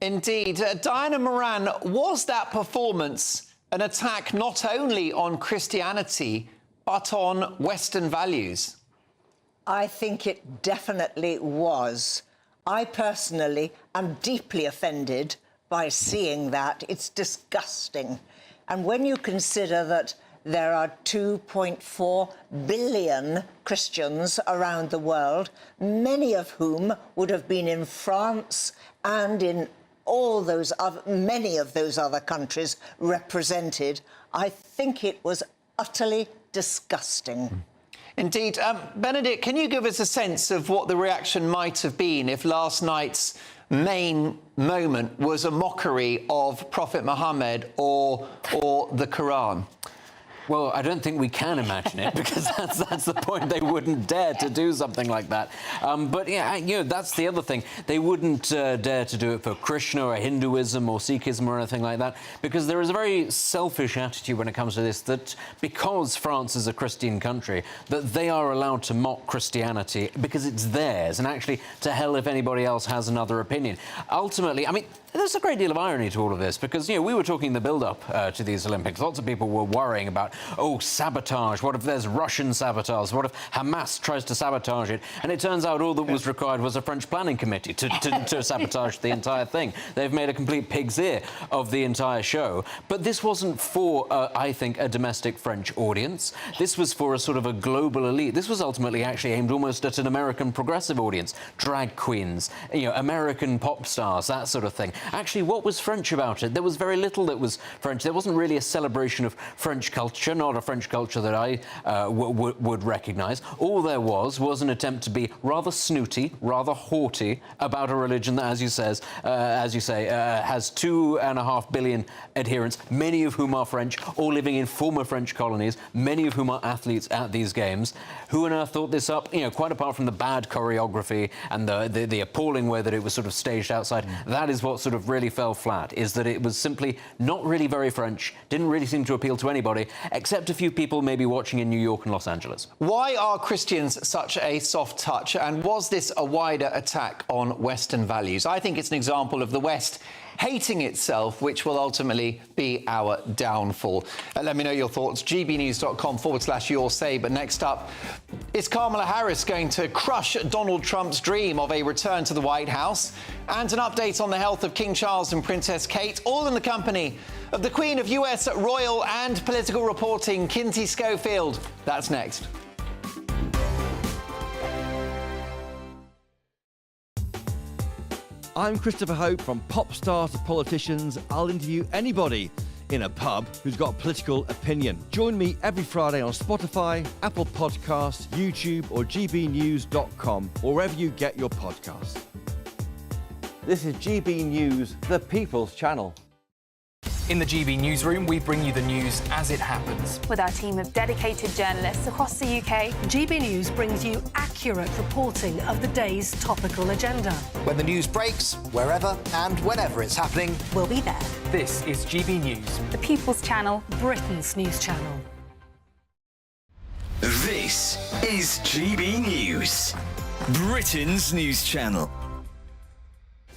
Indeed. Diana Moran, was that performance an attack not only on Christianity, but on Western values? I think it definitely was. I personally am deeply offended by seeing that. It's disgusting. And when you consider that there are 2.4 billion Christians around the world, many of whom would have been in France and in many of those other countries represented, I think it was utterly disgusting. Indeed. Benedict, can you give us a sense of what the reaction might have been if last night's main moment was a mockery of Prophet Muhammad or the Quran? Well, I don't think we can imagine it because that's the point. They wouldn't dare to do something like that. But yeah, you know, that's the other thing. They wouldn't dare to do it for Krishna or Hinduism or Sikhism or anything like that, because there is a very selfish attitude when it comes to this, that because France is a Christian country, that they are allowed to mock Christianity because it's theirs, and actually to hell if anybody else has another opinion. Ultimately, I mean, there's a great deal of irony to all of this because, you know, we were talking the build-up to these Olympics. Lots of people were worrying about, oh, sabotage. What if there's Russian sabotage? What if Hamas tries to sabotage it? And it turns out all that was required was a French planning committee to sabotage the entire thing. They've made a complete pig's ear of the entire show. But this wasn't for, I think, a domestic French audience. This was for a sort of a global elite. This was ultimately actually aimed almost at an American progressive audience. Drag queens, you know, American pop stars, that sort of thing. Actually, what was French about it? There was very little that was French. There wasn't really a celebration of French culture. culture, not a French culture that I would recognise. All there was an attempt to be rather snooty, rather haughty about a religion that, as you say, has 2.5 billion adherents, many of whom are French, all living in former French colonies, many of whom are athletes at these games. Who on earth thought this up? You know, quite apart from the bad choreography and the appalling way that it was sort of staged outside, that is what sort of really fell flat, is that it was simply not really very French, didn't really seem to appeal to anybody, except a few people maybe watching in New York and Los Angeles. Why are Christians such a soft touch, and was this a wider attack on Western values? I think it's an example of the West hating itself, which will ultimately be our downfall. Let me know your thoughts. gbnews.com/your say. But next up, is Kamala Harris going to crush Donald Trump's dream of a return to the White House? And an update on the health of King Charles and Princess Kate, all in the company of the Queen of US royal and political reporting, Kinsey Schofield. That's next. I'm Christopher Hope. From pop stars to politicians, I'll interview anybody in a pub who's got a political opinion. Join me every Friday on Spotify, Apple Podcasts, YouTube or gbnews.com, or wherever you get your podcasts. This is GB News, the People's Channel. In the GB newsroom, we bring you the news as it happens. With our team of dedicated journalists across the UK, GB News brings you accurate reporting of the day's topical agenda. When the news breaks, wherever and whenever it's happening, we'll be there. This is GB News, the People's Channel, Britain's news channel. This is GB News, Britain's news channel.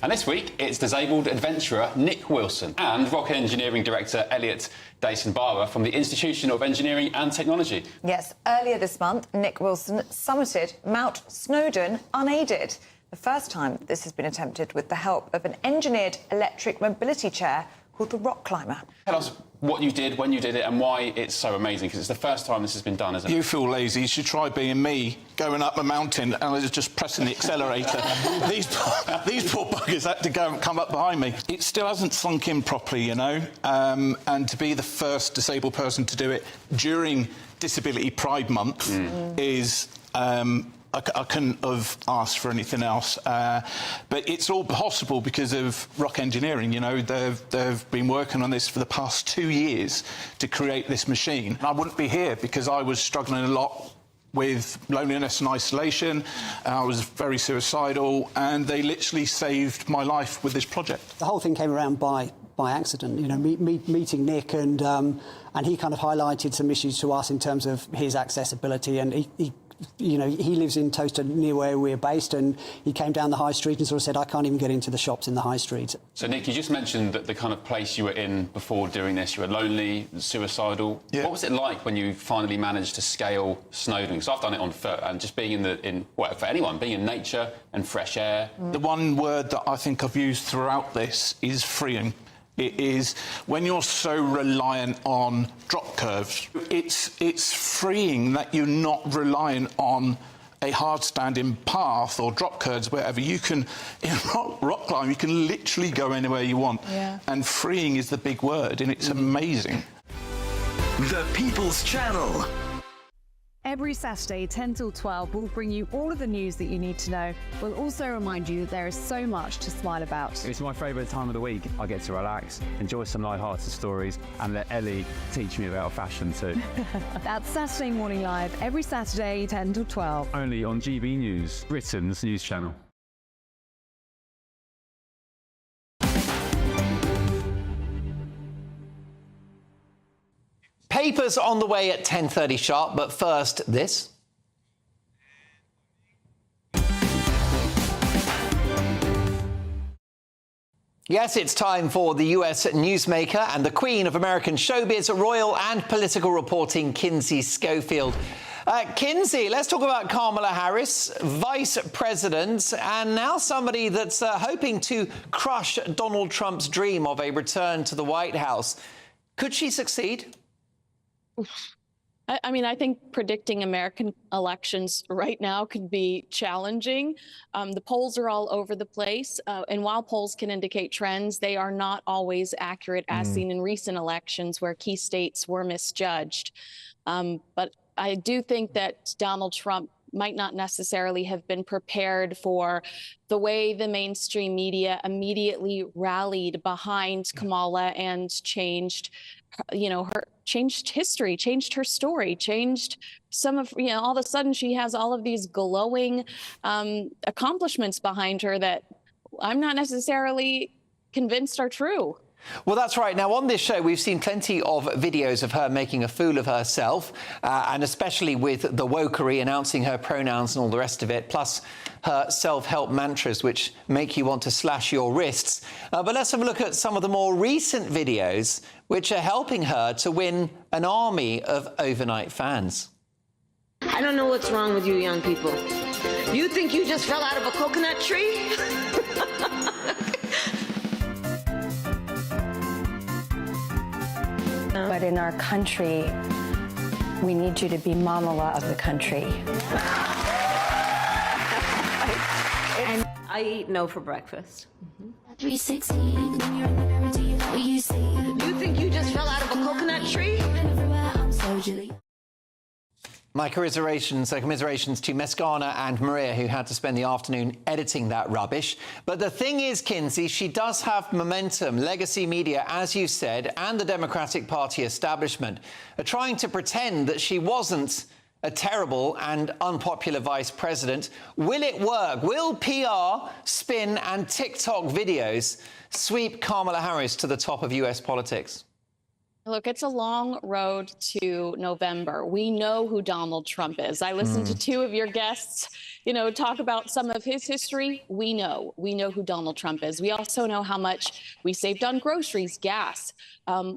And this week, it's disabled adventurer Nick Wilson and rocket engineering director Elliot Dason-Barber from the Institution of Engineering and Technology. Yes, earlier this month, Nick Wilson summited Mount Snowdon unaided. The first time this has been attempted with the help of an engineered electric mobility chair called the Rock Climber. Tell us what you did, when you did it, and why it's so amazing, because it's the first time this has been done, isn't it? You feel lazy, you should try being me, going up a mountain and I was just pressing the accelerator. these poor buggers had to go and come up behind me. It still hasn't sunk in properly, you know, and to be the first disabled person to do it during Disability Pride Month is... I couldn't have asked for anything else. But it's all possible because of Rock Engineering. You know, they've been working on this for the past 2 years to create this machine. And I wouldn't be here because I was struggling a lot with loneliness and isolation. I was very suicidal, and they literally saved my life with this project. The whole thing came around by accident, you know, meeting Nick, and he kind of highlighted some issues to us in terms of his accessibility, and he you know, he lives in Toaster, near where we're based, and he came down the high street and sort of said, I can't even get into the shops in the high street. So, Nick, you just mentioned that the kind of place you were in before doing this, you were lonely, suicidal. Yeah. What was it like when you finally managed to scale Snowdon? Because I've done it on foot, and just being for anyone, being in nature and fresh air. The one word that I think I've used throughout this is freeing. It is when you're so reliant on drop curves. It's freeing that you're not reliant on a hard-standing path or drop curves, wherever you can, in rock climb, you can literally go anywhere you want. Yeah. And freeing is the big word, and it's amazing. The People's Channel. Every Saturday, 10 till 12, we'll bring you all of the news that you need to know. We'll also remind you that there is so much to smile about. It's my favourite time of the week. I get to relax, enjoy some light-hearted stories, and let Ellie teach me about fashion too. That's Saturday Morning Live, every Saturday, 10 till 12. Only on GB News, Britain's news channel. Papers on the way at 10:30 sharp, but first, this. Yes, it's time for the US newsmaker and the queen of American showbiz, royal and political reporting, Kinsey Schofield. Kinsey, let's talk about Kamala Harris, Vice President, and now somebody that's hoping to crush Donald Trump's dream of a return to the White House. Could she succeed? I mean, I think predicting American elections right now could be challenging. The polls are all over the place, and while polls can indicate trends, they are not always accurate, as seen in recent elections where key states were misjudged. But I do think that Donald Trump might not necessarily have been prepared for the way the mainstream media immediately rallied behind Kamala and changed, changed history, changed her story, changed some of, all of a sudden she has all of these glowing accomplishments behind her that I'm not necessarily convinced are true. Well, that's right. Now, on this show, we've seen plenty of videos of her making a fool of herself, and especially with the wokery, announcing her pronouns and all the rest of it, plus her self-help mantras, which make you want to slash your wrists. But let's have a look at some of the more recent videos, which are helping her to win an army of overnight fans. I don't know what's wrong with you young people. You think you just fell out of a coconut tree? But in our country, we need you to be Mamala of the country. And I eat no for breakfast. 360, when you're in the mirror, do you know what you see? You think you just fell out of a coconut tree? Everywhere I'm so Julie. My commiserations to Mescana and Maria, who had to spend the afternoon editing that rubbish. But the thing is, Kinsey, she does have momentum. Legacy media, as you said, and the Democratic Party establishment are trying to pretend that she wasn't a terrible and unpopular vice president. Will it work? Will PR, spin and TikTok videos sweep Kamala Harris to the top of US politics? Look, it's a long road to November. We know who Donald Trump is. I listened to two of your guests, talk about some of his history. We know who Donald Trump is. We also know how much we saved on groceries, gas,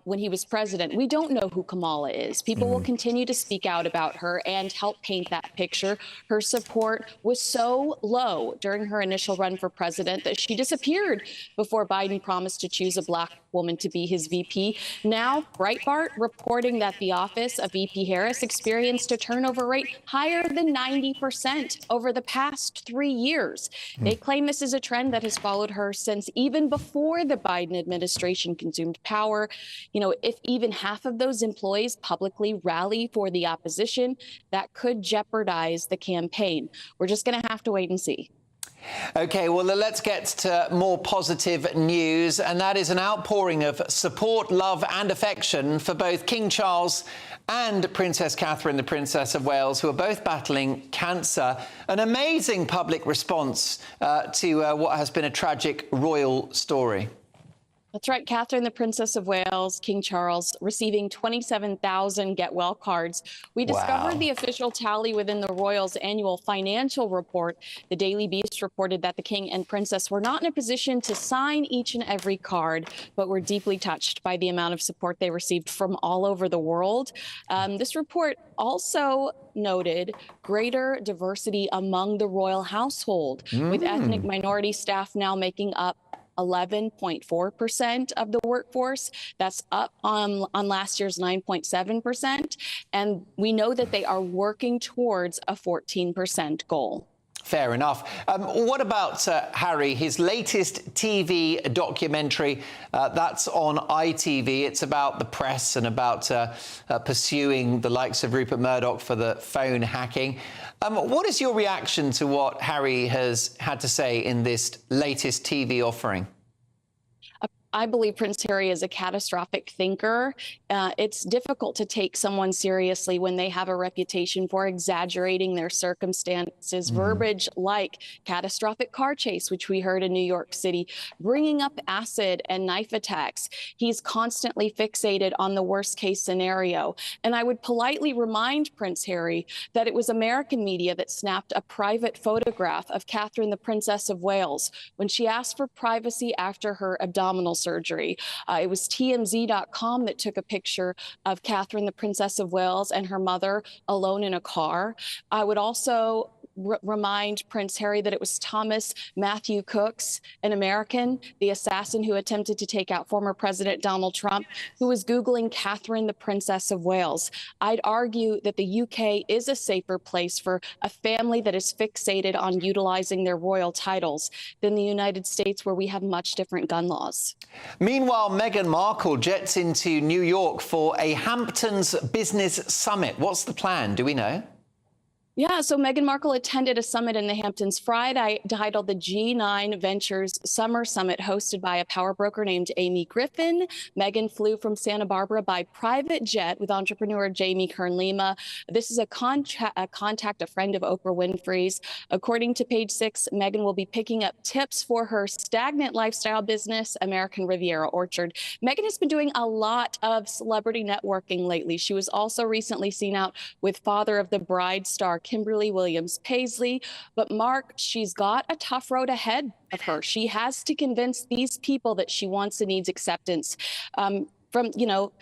when he was president. We don't know who Kamala is. People will continue to speak out about her and help paint that picture. Her support was so low during her initial run for president that she disappeared before Biden promised to choose a black woman to be his VP. Now, Breitbart reporting that the office of VP Harris experienced a turnover rate higher than 90% over the past 3 years. They claim this is a trend that has followed her since even before the Biden administration consumed power. If even half of those employees publicly rally for the opposition, that could jeopardize the campaign. We're just going to have to wait and see. OK, well, let's get to more positive news, and that is an outpouring of support, love and affection for both King Charles and Princess Catherine, the Princess of Wales, who are both battling cancer. An amazing public response to what has been a tragic royal story. That's right. Catherine, the Princess of Wales, King Charles, receiving 27,000 Get Well cards. We discovered the official tally within the royals' annual financial report. The Daily Beast reported that the King and Princess were not in a position to sign each and every card, but were deeply touched by the amount of support they received from all over the world. This report also noted greater diversity among the royal household, with ethnic minority staff now making up 11.4% of the workforce. That's up on last year's 9.7%. And we know that they are working towards a 14% goal. Fair enough. What about Harry, his latest TV documentary? That's on ITV. It's about the press and about pursuing the likes of Rupert Murdoch for the phone hacking. What is your reaction to what Harry has had to say in this latest TV offering? I believe Prince Harry is a catastrophic thinker. It's difficult to take someone seriously when they have a reputation for exaggerating their circumstances. Verbiage like catastrophic car chase, which we heard in New York City, bringing up acid and knife attacks. He's constantly fixated on the worst case scenario. And I would politely remind Prince Harry that it was American media that snapped a private photograph of Catherine, the Princess of Wales, when she asked for privacy after her abdominal surgery. It was TMZ.com that took a picture of Catherine, the Princess of Wales, and her mother alone in a car. I would also remind Prince Harry that it was Thomas Matthew Cooks, an American, the assassin who attempted to take out former President Donald Trump, who was Googling Catherine, the Princess of Wales. I'd argue that the UK is a safer place for a family that is fixated on utilizing their royal titles than the United States, where we have much different gun laws. Meanwhile, Meghan Markle jets into New York for a Hamptons Business Summit. What's the plan? Do we know? Yeah, so Meghan Markle attended a summit in the Hamptons Friday titled the G9 Ventures Summer Summit, hosted by a power broker named Amy Griffin. Meghan flew from Santa Barbara by private jet with entrepreneur Jamie Kern-Lima. This is a contact, a friend of Oprah Winfrey's. According to Page Six, Meghan will be picking up tips for her stagnant lifestyle business, American Riviera Orchard. Meghan has been doing a lot of celebrity networking lately. She was also recently seen out with father of the bride star, Kimberly Williams Paisley. But Mark, she's got a tough road ahead of her. She has to convince these people that she wants and needs acceptance from, you know,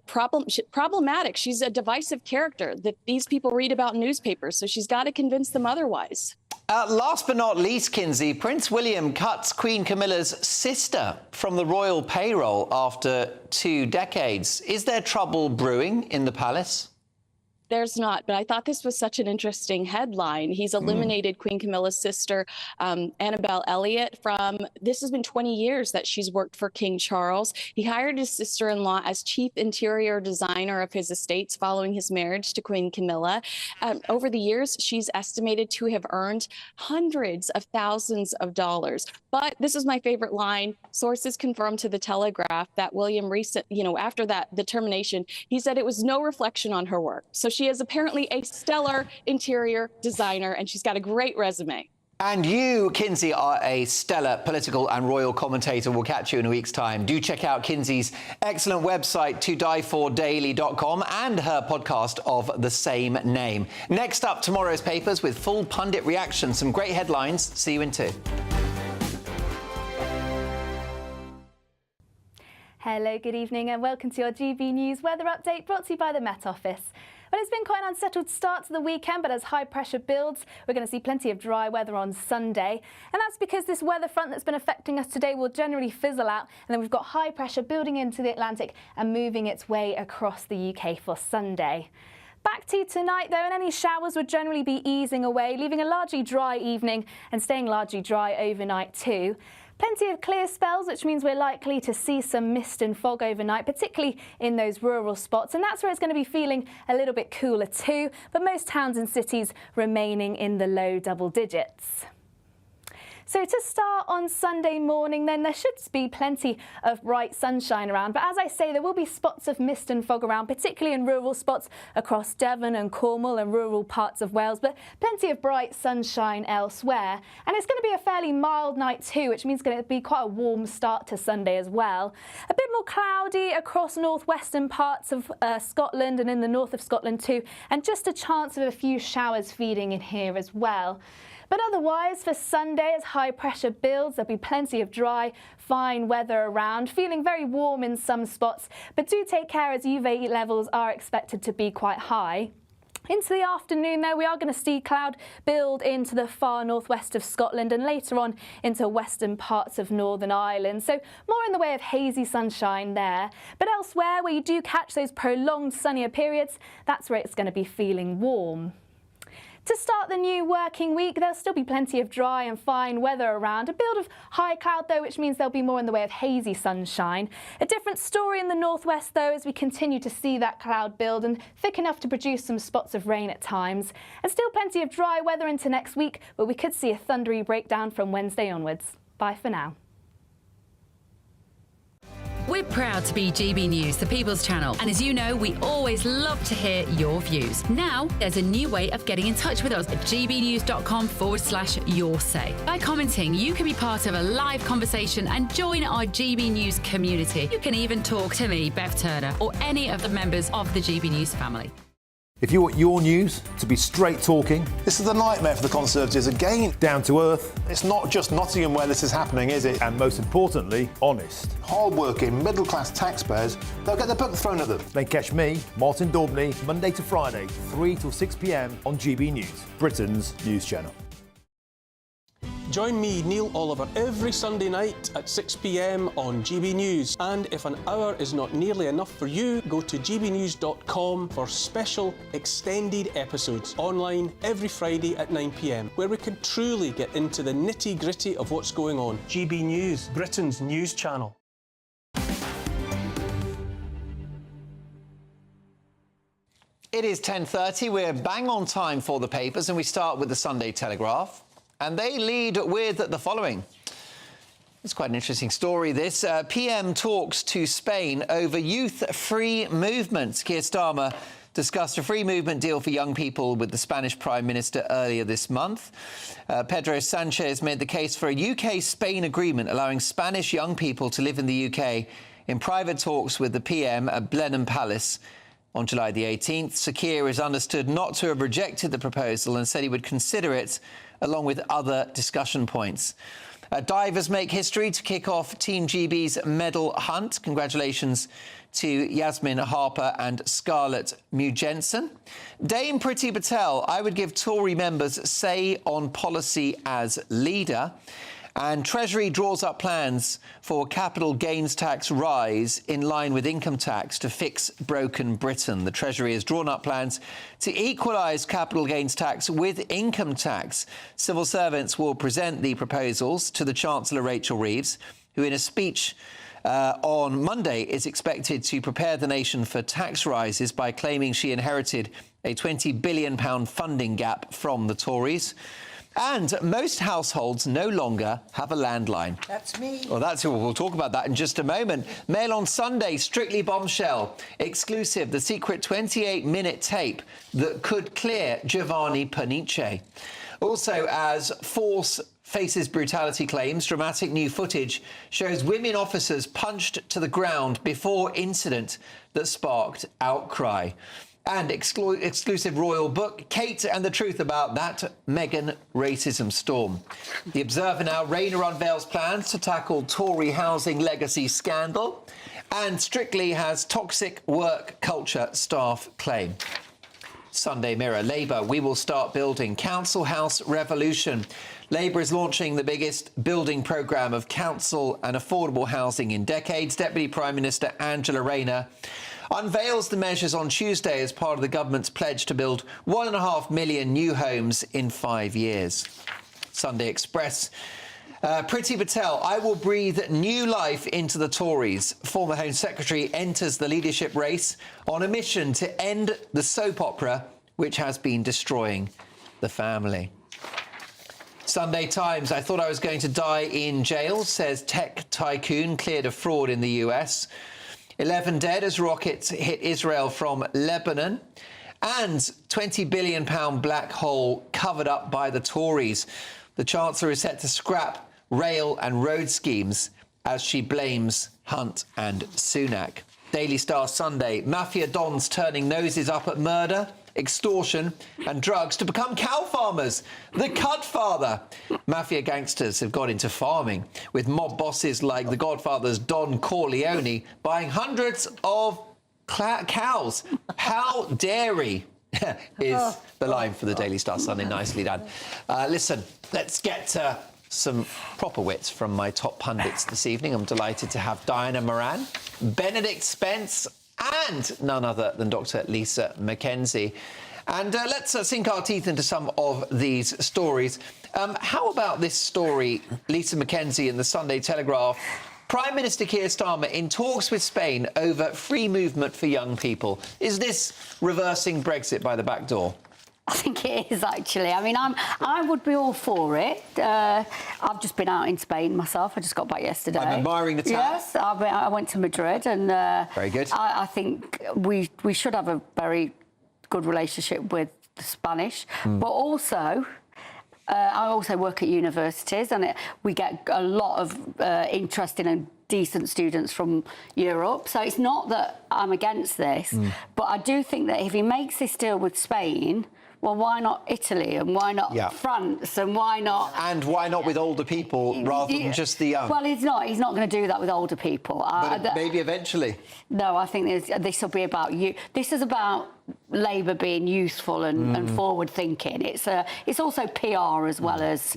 problematic. She's a divisive character that these people read about in newspapers. So she's got to convince them otherwise. Last but not least, Kinsey, Prince William cuts Queen Camilla's sister from the royal payroll after 2 decades. Is there trouble brewing in the palace? There's not, but I thought this was such an interesting headline. He's eliminated Queen Camilla's sister, Annabelle Elliott, from, this has been 20 years that she's worked for King Charles. He hired his sister-in-law as chief interior designer of his estates following his marriage to Queen Camilla. Over the years, she's estimated to have earned hundreds of thousands of dollars. But this is my favorite line. Sources confirmed to the Telegraph that William after the termination, he said it was no reflection on her work. So she is apparently a stellar interior designer, and she's got a great resume. And you, Kinsey, are a stellar political and royal commentator. We'll catch you in a week's time. Do check out Kinsey's excellent website, todiefordaily.com, and her podcast of the same name. Next up, tomorrow's papers with full pundit reaction. Some great headlines. See you in 2. Hello, good evening and welcome to your GB News weather update brought to you by the Met Office. Well, it's been quite an unsettled start to the weekend, but as high pressure builds, we're going to see plenty of dry weather on Sunday. And that's because this weather front that's been affecting us today will generally fizzle out. And then we've got high pressure building into the Atlantic and moving its way across the UK for Sunday. Back to tonight, though, and any showers would generally be easing away, leaving a largely dry evening and staying largely dry overnight too. Plenty of clear spells, which means we're likely to see some mist and fog overnight, particularly in those rural spots. And that's where it's going to be feeling a little bit cooler too, but most towns and cities remaining in the low double digits. So to start on Sunday morning, then there should be plenty of bright sunshine around. But as I say, there will be spots of mist and fog around, particularly in rural spots across Devon and Cornwall and rural parts of Wales, but plenty of bright sunshine elsewhere. And it's going to be a fairly mild night too, which means it's going to be quite a warm start to Sunday as well. A bit more cloudy across northwestern parts of Scotland and in the north of Scotland too, and just a chance of a few showers feeding in here as well. But otherwise, for Sunday, as high pressure builds, there'll be plenty of dry, fine weather around, feeling very warm in some spots. But do take care as UV levels are expected to be quite high. Into the afternoon, though, we are going to see cloud build into the far northwest of Scotland and later on into western parts of Northern Ireland. So more in the way of hazy sunshine there. But elsewhere, where you do catch those prolonged sunnier periods, that's where it's going to be feeling warm. To start the new working week, there'll still be plenty of dry and fine weather around. A build of high cloud, though, which means there'll be more in the way of hazy sunshine. A different story in the northwest, though, as we continue to see that cloud build and thick enough to produce some spots of rain at times. And still plenty of dry weather into next week, but we could see a thundery breakdown from Wednesday onwards. Bye for now. We're proud to be GB News, the People's Channel. And as you know, we always love to hear your views. Now, there's a new way of getting in touch with us at gbnews.com/yoursay. By commenting, you can be part of a live conversation and join our GB News community. You can even talk to me, Bev Turner, or any of the members of the GB News family. If you want your news to be straight talking... This is a nightmare for the Conservatives again. Down to earth. It's not just Nottingham where this is happening, is it? And most importantly, honest. Hard-working, middle-class taxpayers, they'll get their book thrown at them. Then catch me, Martin Daubney, Monday to Friday, 3 till 6 p.m. on GB News, Britain's news channel. Join me, Neil Oliver, every Sunday night at 6 p.m. on GB News. And if an hour is not nearly enough for you, go to gbnews.com for special extended episodes online every Friday at 9 p.m, where we can truly get into the nitty-gritty of what's going on. GB News, Britain's news channel. It is 10:30. We're bang on time for the papers, and we start with the Sunday Telegraph. And they lead with the following. It's quite an interesting story, this. PM talks to Spain over youth-free movements. Keir Starmer discussed a free movement deal for young people with the Spanish Prime Minister earlier this month. Pedro Sanchez made the case for a UK-Spain agreement allowing Spanish young people to live in the UK in private talks with the PM at Blenheim Palace on July the 18th. Sir Keir is understood not to have rejected the proposal and said he would consider it along with other discussion points. Divers make history to kick off Team GB's medal hunt. Congratulations to Yasmin Harper and Scarlett Mujensen. Dame Priti Patel, I would give Tory members say on policy as leader. And Treasury draws up plans for capital gains tax rise in line with income tax to fix broken Britain. The Treasury has drawn up plans to equalise capital gains tax with income tax. Civil servants will present the proposals to the Chancellor Rachel Reeves, who in a speech on Monday is expected to prepare the nation for tax rises by claiming she inherited a £20 billion funding gap from the Tories. And most households no longer have a landline. That's me. Well, we'll talk about that in just a moment. Mail on Sunday, Strictly Bombshell. Exclusive, the secret 28-minute tape that could clear Giovanni Pernice. Also, as Force faces brutality claims, dramatic new footage shows women officers punched to the ground before incident that sparked outcry. And exclusive royal book, Kate and the Truth about that Meghan racism storm. The Observer now, Rayner unveils plans to tackle Tory housing legacy scandal. And Strictly has toxic work culture staff claim. Sunday Mirror, Labour, we will start building. Council House revolution. Labour is launching the biggest building programme of council and affordable housing in decades. Deputy Prime Minister Angela Rayner unveils the measures on Tuesday as part of the government's pledge to build 1.5 million new homes in 5 years. Sunday Express. Priti Patel, I will breathe new life into the Tories. Former Home Secretary enters the leadership race on a mission to end the soap opera which has been destroying the family. Sunday Times, I thought I was going to die in jail, says tech tycoon cleared of fraud in the US. 11 dead as rockets hit Israel from Lebanon. And £20 billion black hole covered up by the Tories. The Chancellor is set to scrap rail and road schemes as she blames Hunt and Sunak. Daily Star Sunday, mafia dons turning noses up at murder, extortion and drugs to become cow farmers. The Cudfather. Mafia gangsters have got into farming, with mob bosses like the Godfather's Don Corleone buying hundreds of cows. How dairy is the line for the Daily Star Sunday. Nicely done. Listen, let's get to some proper wits from my top pundits this evening. I'm delighted to have Diana Moran, Benedict Spence and none other than Dr. Lisa McKenzie. And let's sink our teeth into some of these stories. How about this story, Lisa McKenzie in the Sunday Telegraph? Prime Minister Keir Starmer in talks with Spain over free movement for young people. Is this reversing Brexit by the back door? I think it is, actually. I mean, I would be all for it. I've just been out in Spain myself. I just got back yesterday. I'm admiring the town. Yes, I went to Madrid, and very good. I think we should have a very good relationship with the Spanish, but also I also work at universities, and we get a lot of interesting and decent students from Europe. So it's not that I'm against this, but I do think that if he makes this deal with Spain, well, why not Italy, and why not France, and why not... And why not with older people rather than just the young? Well, he's not going to do that with older people. But maybe eventually. No, I think this will be about you. This is about Labour being youthful and forward-thinking. It's also PR as well as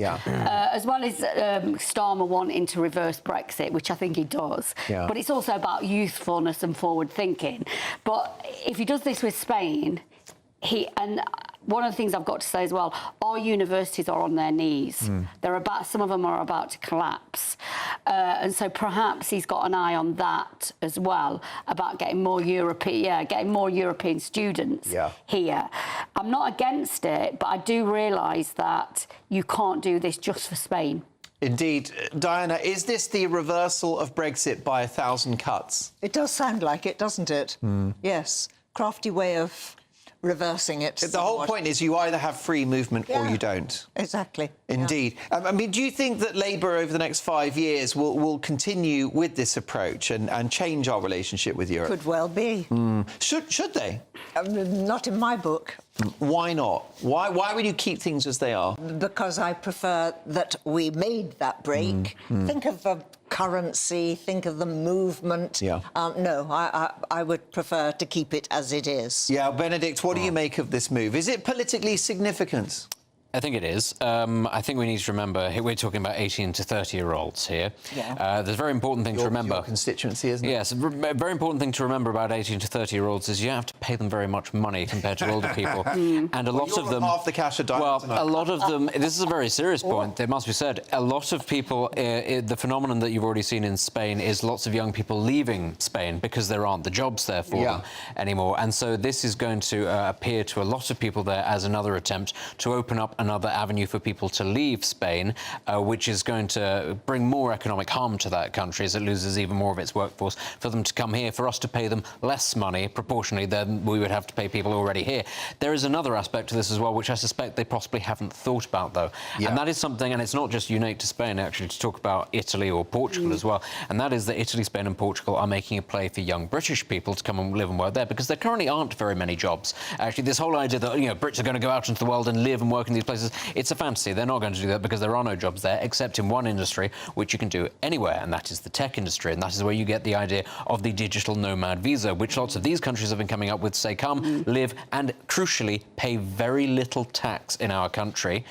Starmer wanting to reverse Brexit, which I think he does. Yeah. But it's also about youthfulness and forward-thinking. But if he does this with Spain, one of the things I've got to say as well, our universities are on their knees. Some of them are about to collapse. And so perhaps he's got an eye on that as well, about getting more European students here. I'm not against it, but I do realise that you can't do this just for Spain. Indeed. Diana, is this the reversal of Brexit by 1,000 cuts? It does sound like it, doesn't it? Yes. Crafty way of reversing it. The whole point is you either have free movement or you don't. Exactly. Indeed. I mean, do you think that Labour over the next 5 years will continue with this approach and change our relationship with Europe? Could well be. Should they? Not in my book. Why not? Why would you keep things as they are? Because I prefer that we made that break. Think of the currency, think of the movement. No, I would prefer to keep it as it is. Yeah, Benedict, what do you make of this move? Is it politically significant? I think it is. I think we need to remember we're talking about 18 to 30-year-olds here. There's a very important thing to remember. Your constituency, isn't it? Yes, a very important thing to remember about 18 to 30-year-olds is you have to pay them very much money compared to older people, and a lot of them. Half the cash of diamonds. Well, a lot of them. This is a very serious point. It must be said. A lot of people. The phenomenon that you've already seen in Spain is lots of young people leaving Spain because there aren't the jobs there for them anymore, and so this is going to appear to a lot of people there as another attempt to open up another avenue for people to leave Spain, which is going to bring more economic harm to that country as it loses even more of its workforce, for them to come here, for us to pay them less money proportionally than we would have to pay people already here. There is another aspect to this as well, which I suspect they possibly haven't thought about, though. And that is something, and it's not just unique to Spain, actually, to talk about Italy or Portugal as well, and that is that Italy, Spain and Portugal are making a play for young British people to come and live and work there, because there currently aren't very many jobs. Actually, this whole idea that, Brits are going to go out into the world and live and work in these places, it's a fantasy. They're not going to do that because there are no jobs there, except in one industry, which you can do anywhere, and that is the tech industry. And that is where you get the idea of the digital nomad visa, which lots of these countries have been coming up with, say, come, live, and crucially, pay very little tax in our country.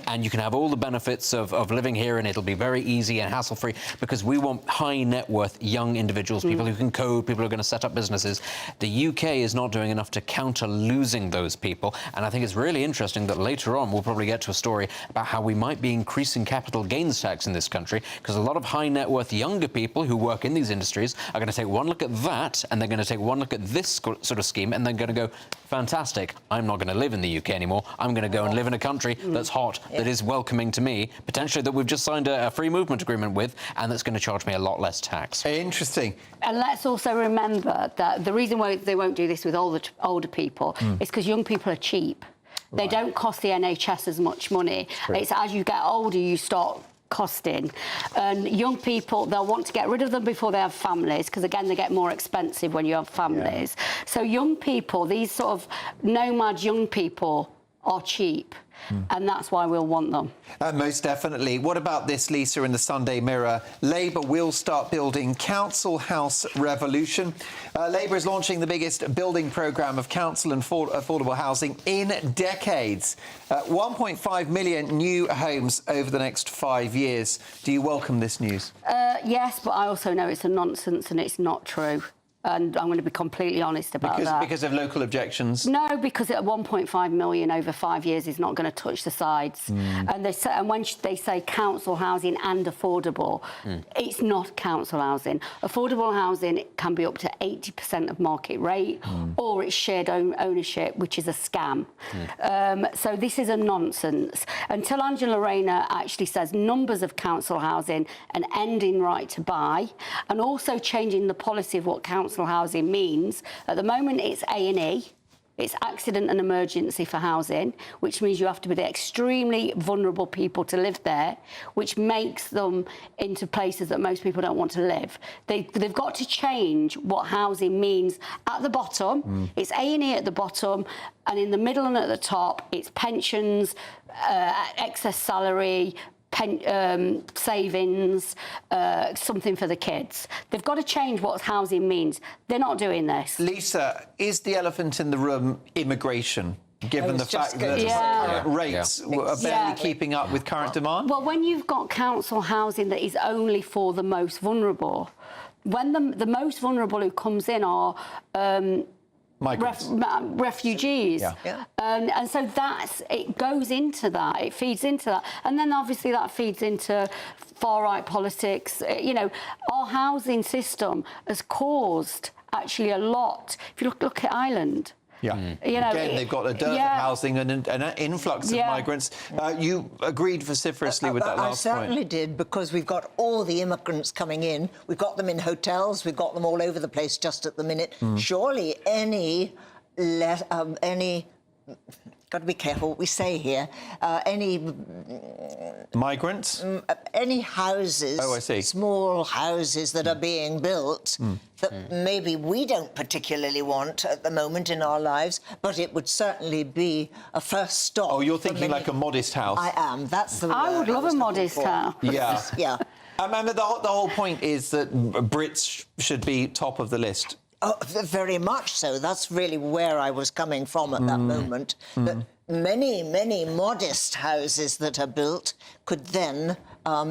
And you can have all the benefits of living here, and it'll be very easy and hassle-free, because we want high net worth young individuals, people who can code, people who are going to set up businesses. The UK is not doing enough to counter losing those people, and I think it's really interesting that later on we'll probably get to a story about how we might be increasing capital gains tax in this country, because a lot of high net worth younger people who work in these industries are going to take one look at that, and they're going to take one look at this sort of scheme, and they're going to go, fantastic, I'm not going to live in the UK anymore, I'm going to go and live in a country that's hot, that is welcoming to me, potentially that we've just signed a free movement agreement with, and that's going to charge me a lot less tax. Interesting. And let's also remember that the reason why they won't do this with older people is because young people are cheap. They don't cost the NHS as much money. It's as you get older, you start costing, and young people, they'll want to get rid of them before they have families, because again they get more expensive when you have families. So young people, these sort of nomad young people, are cheap. And that's why we'll want them. Most definitely. What about this, Lisa, in the Sunday Mirror? Labour will start building council house revolution. Labour is launching the biggest building programme of council and affordable housing in decades. 1.5 million new homes over the next 5 years. Do you welcome this news? Yes, but I also know it's a nonsense and it's not true. And I'm going to be completely honest about that. Because of local objections? No, because at 1.5 million over 5 years is not going to touch the sides. And when they say council housing and affordable, it's not council housing. Affordable housing can be up to 80% of market rate, or it's shared ownership, which is a scam. So this is a nonsense. Until Angela Rayner actually says numbers of council housing and ending right to buy, and also changing the policy of what council housing means. At the moment, it's A&E. It's accident and emergency for housing, which means you have to be the extremely vulnerable people to live there, which makes them into places that most people don't want to live. They've got to change what housing means at the bottom. It's A&E at the bottom, and in the middle and at the top, it's pensions, excess salary, savings, something for the kids. They've got to change what housing means. They're not doing this. Lisa, is the elephant in the room immigration? Given the fact that current rates are barely keeping up with current demand? Well, when you've got council housing that is only for the most vulnerable, when the most vulnerable who comes in are refugees. And so it goes into that, it feeds into that. And then obviously that feeds into far-right politics. You know, our housing system has caused actually a lot. If you look at Ireland, you know, again, they've got a dearth of housing and an influx of migrants. You agreed vociferously with that last point. I certainly did, because we've got all the immigrants coming in. We've got them in hotels. We've got them all over the place just at the minute. Surely any got to be careful what we say here. Any migrants? Any houses, small houses that are being built that maybe we don't particularly want at the moment in our lives, but it would certainly be a first stop. Oh, you're thinking like a modest house? I am. That's the word I would love a modest house. Yeah. Yeah. And the whole point is that Brits should be top of the list. Oh, very much so. That's really where I was coming from at that moment. That many, many modest houses that are built could then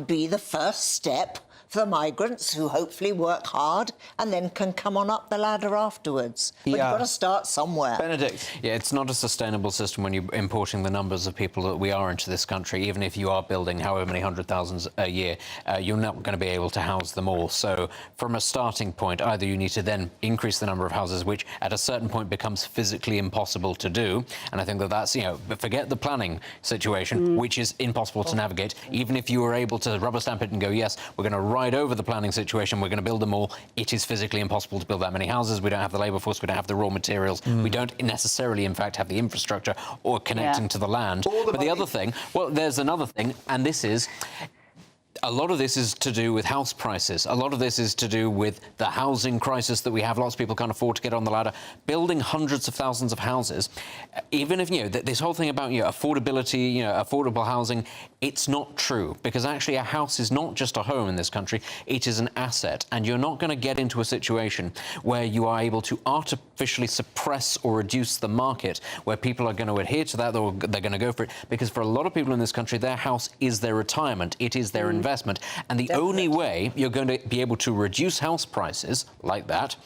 be the first step for the migrants who hopefully work hard and then can come on up the ladder afterwards. But you've got to start somewhere. Benedict? Yeah, it's not a sustainable system when you're importing the numbers of people that we are into this country. Even if you are building however many 100,000 a year, you're not going to be able to house them all. So from a starting point, either you need to then increase the number of houses, which at a certain point becomes physically impossible to do. And I think that that's, you know, forget the planning situation, which is impossible to navigate. Even if you were able to rubber stamp it and go, yes, we're going to ride over the planning situation, we're going to build them all, it is physically impossible to build that many houses. We don't have the labour force, we don't have the raw materials, we don't necessarily, in fact, have the infrastructure or connecting to the land. But the other thing, well, there's another thing, and this is, a lot of this is to do with house prices. A lot of this is to do with the housing crisis that we have. Lots of people can't afford to get on the ladder. Building hundreds of thousands of houses, even if, you know, this whole thing about, you know, affordability, you know, affordable housing, it's not true. Because actually a house is not just a home in this country, it is an asset. And you're not going to get into a situation where you are able to artificially suppress or reduce the market, where people are going to adhere to that, or they're going to go for it. Because for a lot of people in this country, their house is their retirement. It is their investment. And the only way you're going to be able to reduce house prices like that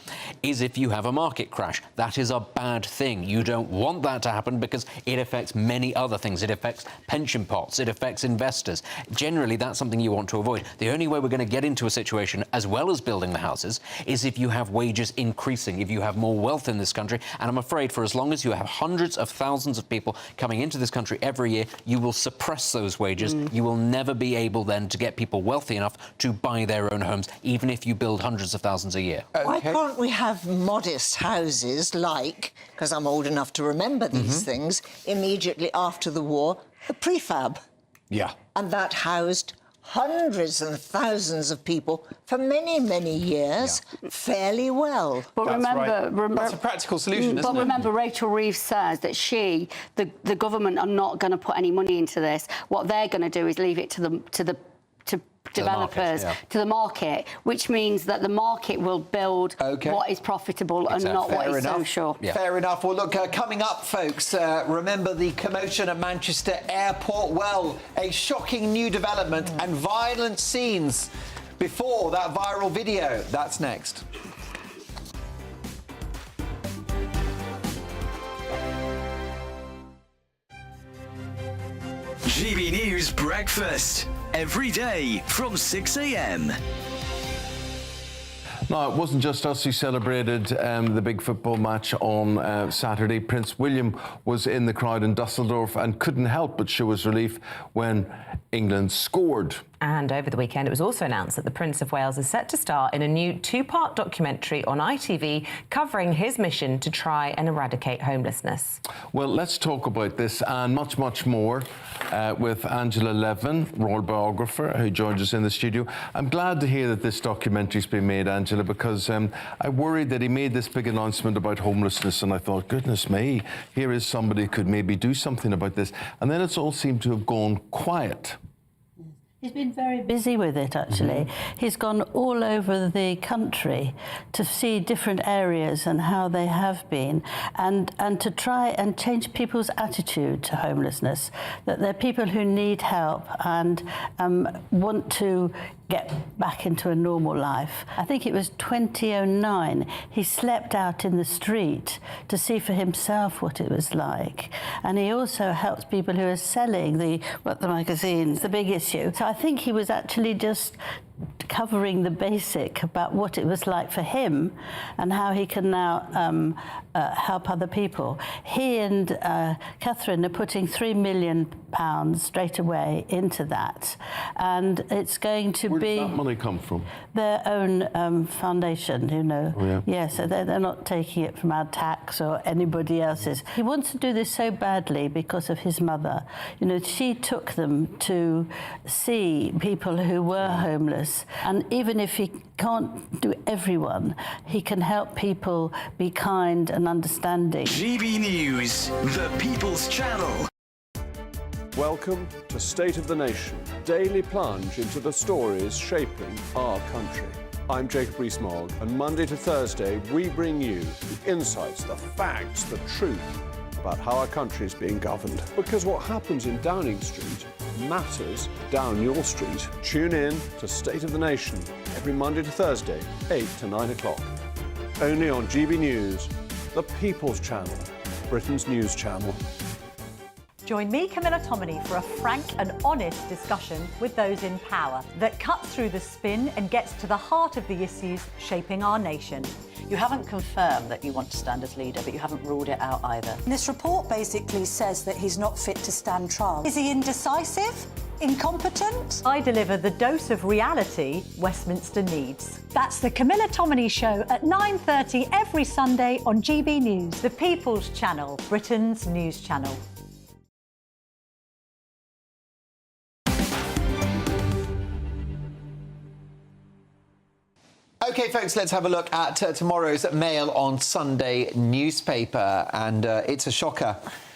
is if you have a market crash. That is a bad thing. You don't want that to happen because it affects many other things. It affects pension pots. It affects investors. Generally, that's something you want to avoid. The only way we're going to get into a situation, as well as building the houses, is if you have wages increasing, if you have more wealth in this country. And I'm afraid for as long as you have hundreds of thousands of people coming into this country every year, you will suppress those wages. You will never be able then to get people wealthy enough to buy their own homes, even if you build hundreds of thousands a year. Why can't we have modest houses like, because I'm old enough to remember these things, immediately after the war, the prefab? Yeah. And that housed hundreds and thousands of people for many, many years fairly well. But remember, that's a practical solution, isn't it? But remember, Rachel Reeves says that the government are not going to put any money into this. What they're going to do is leave it to developers, to the market, which means that the market will build what is profitable and not what is social. Fair enough. Well, look, coming up, folks, remember the commotion at Manchester Airport? Well, a shocking new development and violent scenes before that viral video. That's next. GB News Breakfast. Every day from 6 a.m. Now, it wasn't just us who celebrated the big football match on Saturday. Prince William was in the crowd in Dusseldorf and couldn't help but show his relief when England scored. And over the weekend, it was also announced that the Prince of Wales is set to star in a new 2-part documentary on ITV covering his mission to try and eradicate homelessness. Well, let's talk about this and much, much more with Angela Levin, royal biographer, who joins us in the studio. I'm glad to hear that this documentary's been made, Angela, because I worried that he made this big announcement about homelessness, and I thought, goodness me, here is somebody who could maybe do something about this. And then it's all seemed to have gone quiet. He's been very busy with it, actually. He's gone all over the country to see different areas and how they have been, and to try and change people's attitude to homelessness, that they're people who need help and want to get back into a normal life. I think it was 2009, he slept out in the street to see for himself what it was like. And he also helped people who are selling the magazines, the big issue. So I think he was actually just covering the basic about what it was like for him and how he can now help other people. He and Catherine are putting £3 million straight away into that, and it's going to Where be... does that money come from? Their own foundation, you know. Oh, yeah. Yeah, so they're not taking it from our tax or anybody else's. He wants to do this so badly because of his mother. You know, she took them to see people who were homeless, and even if he can't do everyone, he can help people be kind and understanding. GB News, the People's Channel. Welcome to State of the Nation, daily plunge into the stories shaping our country. I'm Jacob Rees-Mogg, and Monday to Thursday we bring you the insights, the facts, the truth about how our country is being governed. Because what happens in Downing Street matters down your street. Tune in to State of the Nation every Monday to Thursday, 8 to 9 o'clock. Only on GB News, the People's Channel, Britain's news channel. Join me, Camilla Tominey, for a frank and honest discussion with those in power that cuts through the spin and gets to the heart of the issues shaping our nation. You haven't confirmed that you want to stand as leader, but you haven't ruled it out either. This report basically says that he's not fit to stand trial. Is he indecisive? Incompetent? I deliver the dose of reality Westminster needs. That's the Camilla Tominey Show at 9:30 every Sunday on GB News, the People's Channel, Britain's news channel. OK, folks, let's have a look at tomorrow's Mail on Sunday newspaper. And it's a shocker.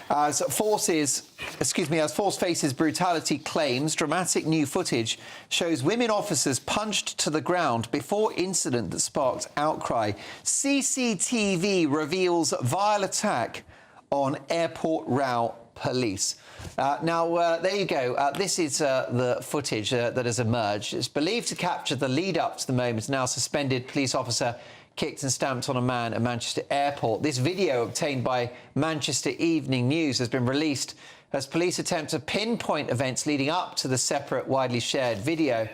As Force faces brutality claims, dramatic new footage shows women officers punched to the ground before incident that sparked outcry. CCTV reveals vile attack on airport row police. There you go. This is the footage that has emerged. It's believed to capture the lead-up to the moment. Now suspended police officer kicked and stamped on a man at Manchester Airport. This video, obtained by Manchester Evening News, has been released as police attempt to pinpoint events leading up to the separate, widely shared video.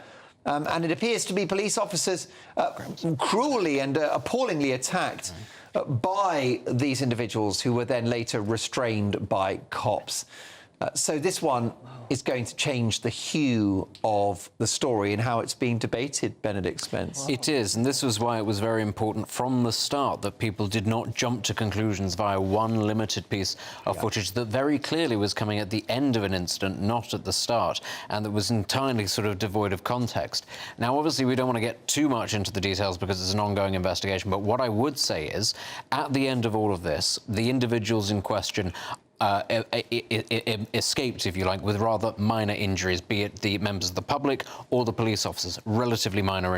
And it appears to be police officers cruelly and appallingly attacked by these individuals, who were then later restrained by cops. So this one is going to change the hue of the story and how it's being debated, Benedict Spence. It is, and this was why it was very important from the start that people did not jump to conclusions via one limited piece of footage that very clearly was coming at the end of an incident, not at the start, and that was entirely sort of devoid of context. Now, obviously, we don't want to get too much into the details because it's an ongoing investigation, but what I would say is, at the end of all of this, the individuals in question escaped, if you like, with rather minor injuries, be it the members of the public or the police officers, relatively minor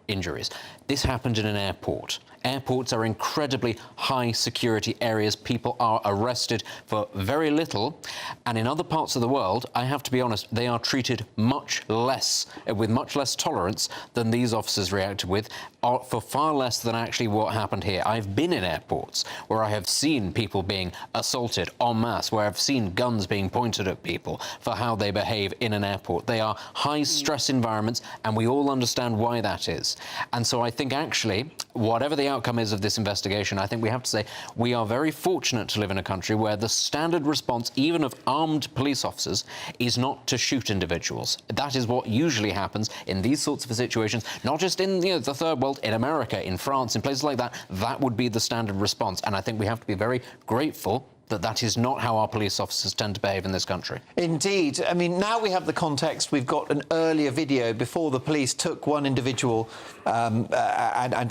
injuries. This happened in an airport. Airports are incredibly high security areas. People are arrested for very little. And in other parts of the world, I have to be honest, they are treated much less, with much less tolerance than these officers reacted with, for far less than actually what happened here. I've been in airports where I have seen people being assaulted en masse masse where I've seen guns being pointed at people for how they behave in an airport. They are high-stress environments, and we all understand why that is. And so I think, actually, whatever the outcome is of this investigation, I think we have to say we are very fortunate to live in a country where the standard response, even of armed police officers, is not to shoot individuals. That is what usually happens in these sorts of situations, not just in the third world, in America, in France, in places like that. That would be the standard response. And I think we have to be very grateful that that is not how our police officers tend to behave in this country. Indeed. I mean, now we have the context. We've got an earlier video before the police took one individual and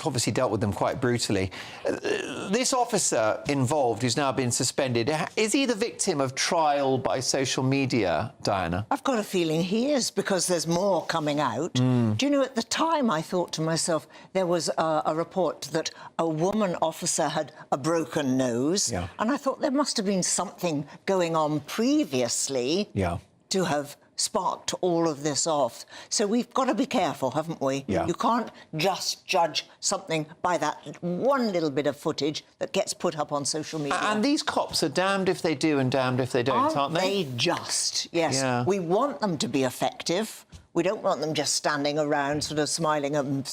obviously dealt with them quite brutally. This officer involved, who's now been suspended, is he the victim of trial by social media, Diana? I've got a feeling he is, because there's more coming out. Do you know, at the time I thought to myself, there was a report that a woman officer had a broken nose, and I thought there must have been something going on previously to have sparked all of this off. So we've got to be careful, haven't we? You can't just judge something by that one little bit of footage that gets put up on social media. And these cops are damned if they do and damned if they don't, aren't they? They just, yes. We want them to be effective. We don't want them just standing around sort of smiling.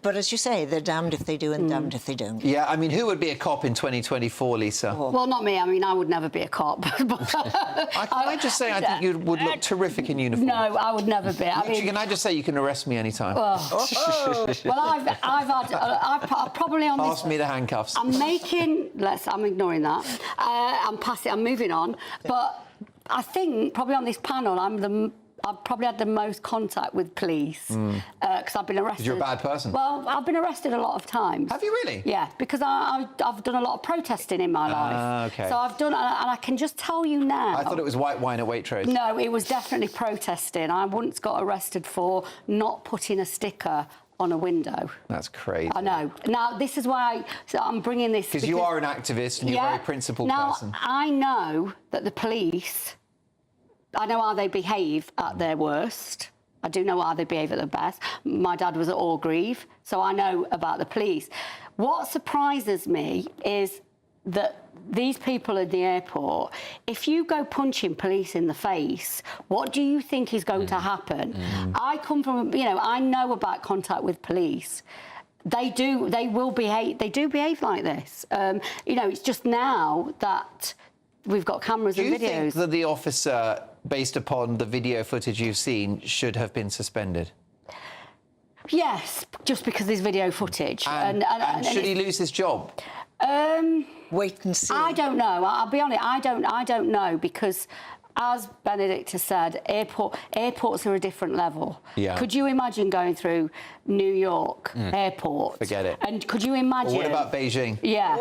But as you say, they're damned if they do and damned if they don't. Yeah, I mean, who would be a cop in 2024, Lisa? Well, not me. I mean, I would never be a cop. I just say I think you would look terrific in uniform. No, I would never be. Can I just say you can arrest me anytime? Well, I've probably on Pass me the handcuffs. I'm ignoring that. I'm moving on. But I think probably on this panel, I've probably had the most contact with police because I've been arrested. Because you're a bad person. Well, I've been arrested a lot of times. Have you really? Yeah, because I've done a lot of protesting in my life. Okay. So I've done, and I can just tell you now. I thought it was white wine at Waitrose. No, it was definitely protesting. I once got arrested for not putting a sticker on a window. That's crazy. I know. Now, this is why I'm bringing this... Because you are an activist and you're a very principled person. Now, I know that the police... I know how they behave at their worst. I do know how they behave at their best. My dad was at Orgreave, so I know about the police. What surprises me is that these people at the airport, if you go punching police in the face, what do you think is going to happen? I come from, I know about contact with police. They do behave like this. It's just now that we've got cameras and videos. Do you think that the officer, based upon the video footage you've seen, should have been suspended? Yes, just because there's video footage. And should he lose his job? Wait and see. I don't know. I'll be honest. I don't know, because, as Benedict has said, airports are a different level. Yeah. Could you imagine going through New York airport? Forget it. And could you imagine? Well, what about Beijing? Yeah.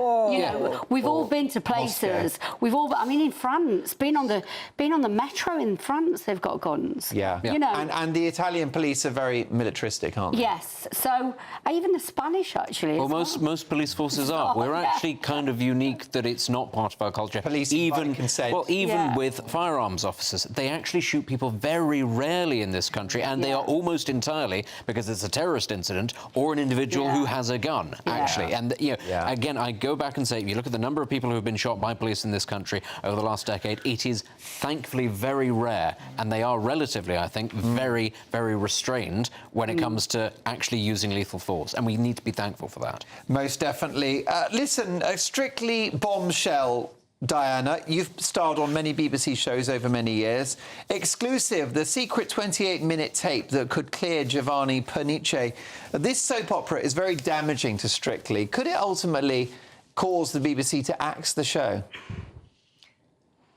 We've all been to places. Moscow. We've all. I mean, in France, being on the metro in France, they've got guns. Yeah. And the Italian police are very militaristic, aren't they? Yes. So even the Spanish actually. Well, most police forces are. We're actually kind of unique that it's not part of our culture. Police even consent. Well, even with firearms officers, they actually shoot people very rarely in this country, and they are almost entirely because it's a terrorist incident or an individual who has a gun, actually. And again, I go back and say, if you look at the number of people who have been shot by police in this country over the last decade, it is thankfully very rare, and they are relatively, I think, very, very restrained when it comes to actually using lethal force, and we need to be thankful for that. Most definitely. Listen, Strictly Bombshell, Diana, you've starred on many BBC shows over many years. Exclusive, the secret 28-minute tape that could clear Giovanni Pernice. This soap opera is very damaging to Strictly. Could it ultimately cause the BBC to axe the show?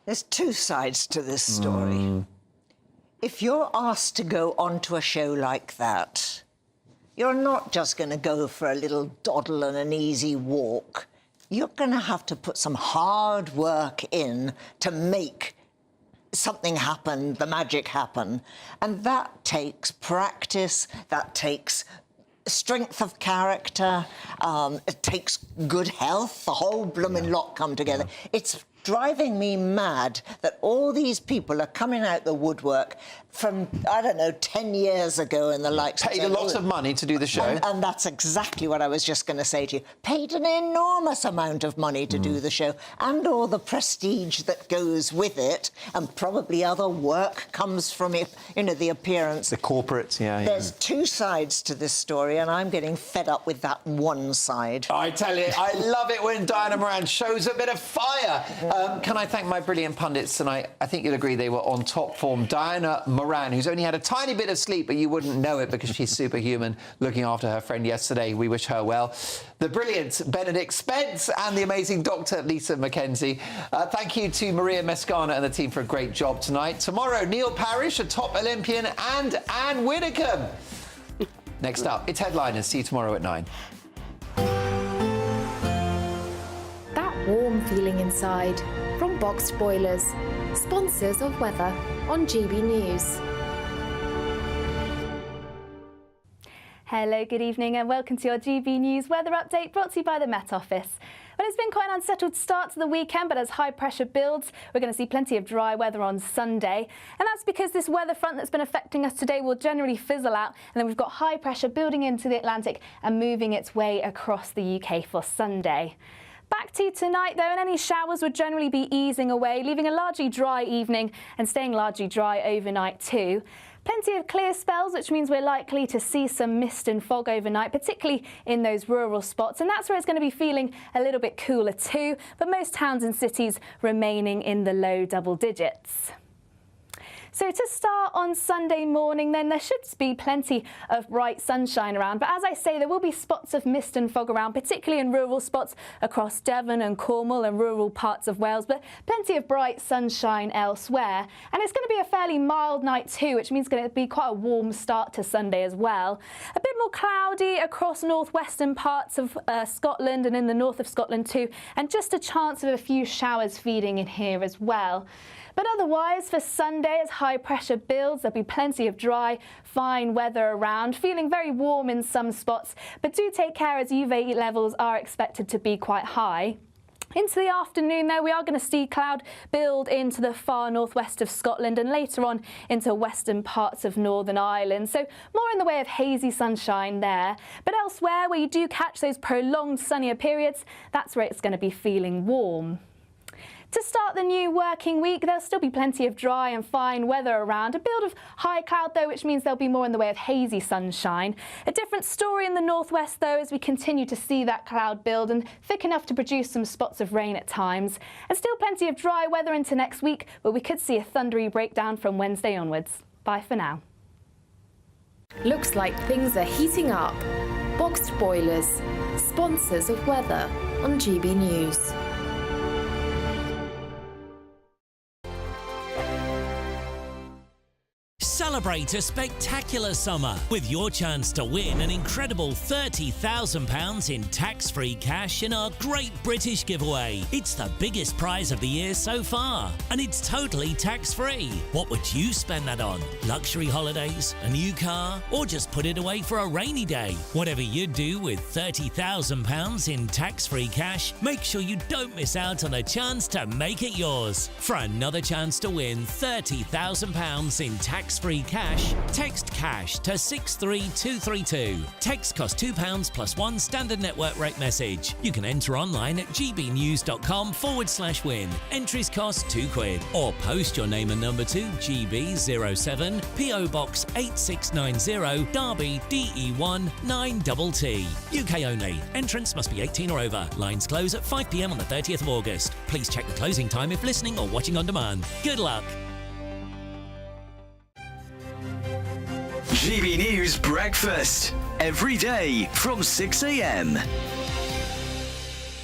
There's two sides to this story. If you're asked to go onto a show like that, you're not just going to go for a little dawdle and an easy walk. You're going to have to put some hard work in to make something happen, the magic happen. And that takes practice, that takes strength of character, it takes good health, the whole blooming lot come together. It's driving me mad that all these people are coming out the woodwork from, I don't know, 10 years ago and the likes. Paid a lot of money to do the show. And that's exactly what I was just going to say to you. Paid an enormous amount of money to do the show, and all the prestige that goes with it, and probably other work comes from it, you know, the appearance. The corporates, yeah. There's two sides to this story, and I'm getting fed up with that one side. I tell you, I love it when Diana Moran shows a bit of fire. Can I thank my brilliant pundits tonight? I think you'll agree they were on top form. Diana Moran, who's only had a tiny bit of sleep, but you wouldn't know it because she's superhuman, looking after her friend yesterday. We wish her well. The brilliant Benedict Spence and the amazing Dr. Lisa McKenzie. Thank you to Maria Mescana and the team for a great job tonight. Tomorrow, Neil Parrish, a top Olympian, and Anne Widdecombe. Next up, it's Headliners. See you tomorrow at 9. That warm feeling inside from Boxed Boilers, sponsors of weather on GB News. Hello, good evening and welcome to your GB News weather update brought to you by the Met Office. Well, it's been quite an unsettled start to the weekend, but as high pressure builds, we're going to see plenty of dry weather on Sunday. And that's because this weather front that's been affecting us today will generally fizzle out. And then we've got high pressure building into the Atlantic and moving its way across the UK for Sunday. Back to tonight, though, and any showers would generally be easing away, leaving a largely dry evening and staying largely dry overnight too. Plenty of clear spells, which means we're likely to see some mist and fog overnight, particularly in those rural spots. And that's where it's going to be feeling a little bit cooler too, but most towns and cities remaining in the low double digits. So to start on Sunday morning, then there should be plenty of bright sunshine around. But as I say, there will be spots of mist and fog around, particularly in rural spots across Devon and Cornwall and rural parts of Wales, but plenty of bright sunshine elsewhere. And it's going to be a fairly mild night too, which means it's going to be quite a warm start to Sunday as well. A bit more cloudy across northwestern parts of Scotland and in the north of Scotland too, and just a chance of a few showers feeding in here as well. But otherwise, for Sunday, as high pressure builds, there'll be plenty of dry, fine weather around, feeling very warm in some spots. But do take care as UV levels are expected to be quite high. Into the afternoon, though, we are going to see cloud build into the far northwest of Scotland and later on into western parts of Northern Ireland. So more in the way of hazy sunshine there. But elsewhere, where you do catch those prolonged sunnier periods, that's where it's going to be feeling warm. To start the new working week, there'll still be plenty of dry and fine weather around. A build of high cloud, though, which means there'll be more in the way of hazy sunshine. A different story in the northwest, though, as we continue to see that cloud build and thick enough to produce some spots of rain at times. And still plenty of dry weather into next week, but we could see a thundery breakdown from Wednesday onwards. Bye for now. Looks like things are heating up. Boxed Boilers, sponsors of weather on GB News. Celebrate a spectacular summer with your chance to win an incredible £30,000 in tax-free cash in our Great British Giveaway. It's the biggest prize of the year so far, and it's totally tax-free. What would you spend that on? Luxury holidays, a new car, or just put it away for a rainy day? Whatever you do with £30,000 in tax-free cash, make sure you don't miss out on a chance to make it yours. For another chance to win £30,000 in tax-free cash, text cash to 63232. Text costs £2 plus one standard network rate message. You can enter online at gbnews.com/win. Entries cost £2, or post your name and number to GB07 PO Box 8690 Derby DE1 9TT. UK only. Entrance must be 18 or over. Lines close at 5 p.m. on the 30th of August. Please check the closing time if listening or watching on demand. Good luck. GB News Breakfast. Every day from 6 a.m.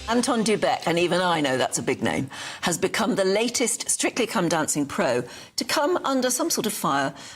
Anton Dubek, and even I know that's a big name, has become the latest Strictly Come Dancing pro to come under some sort of fire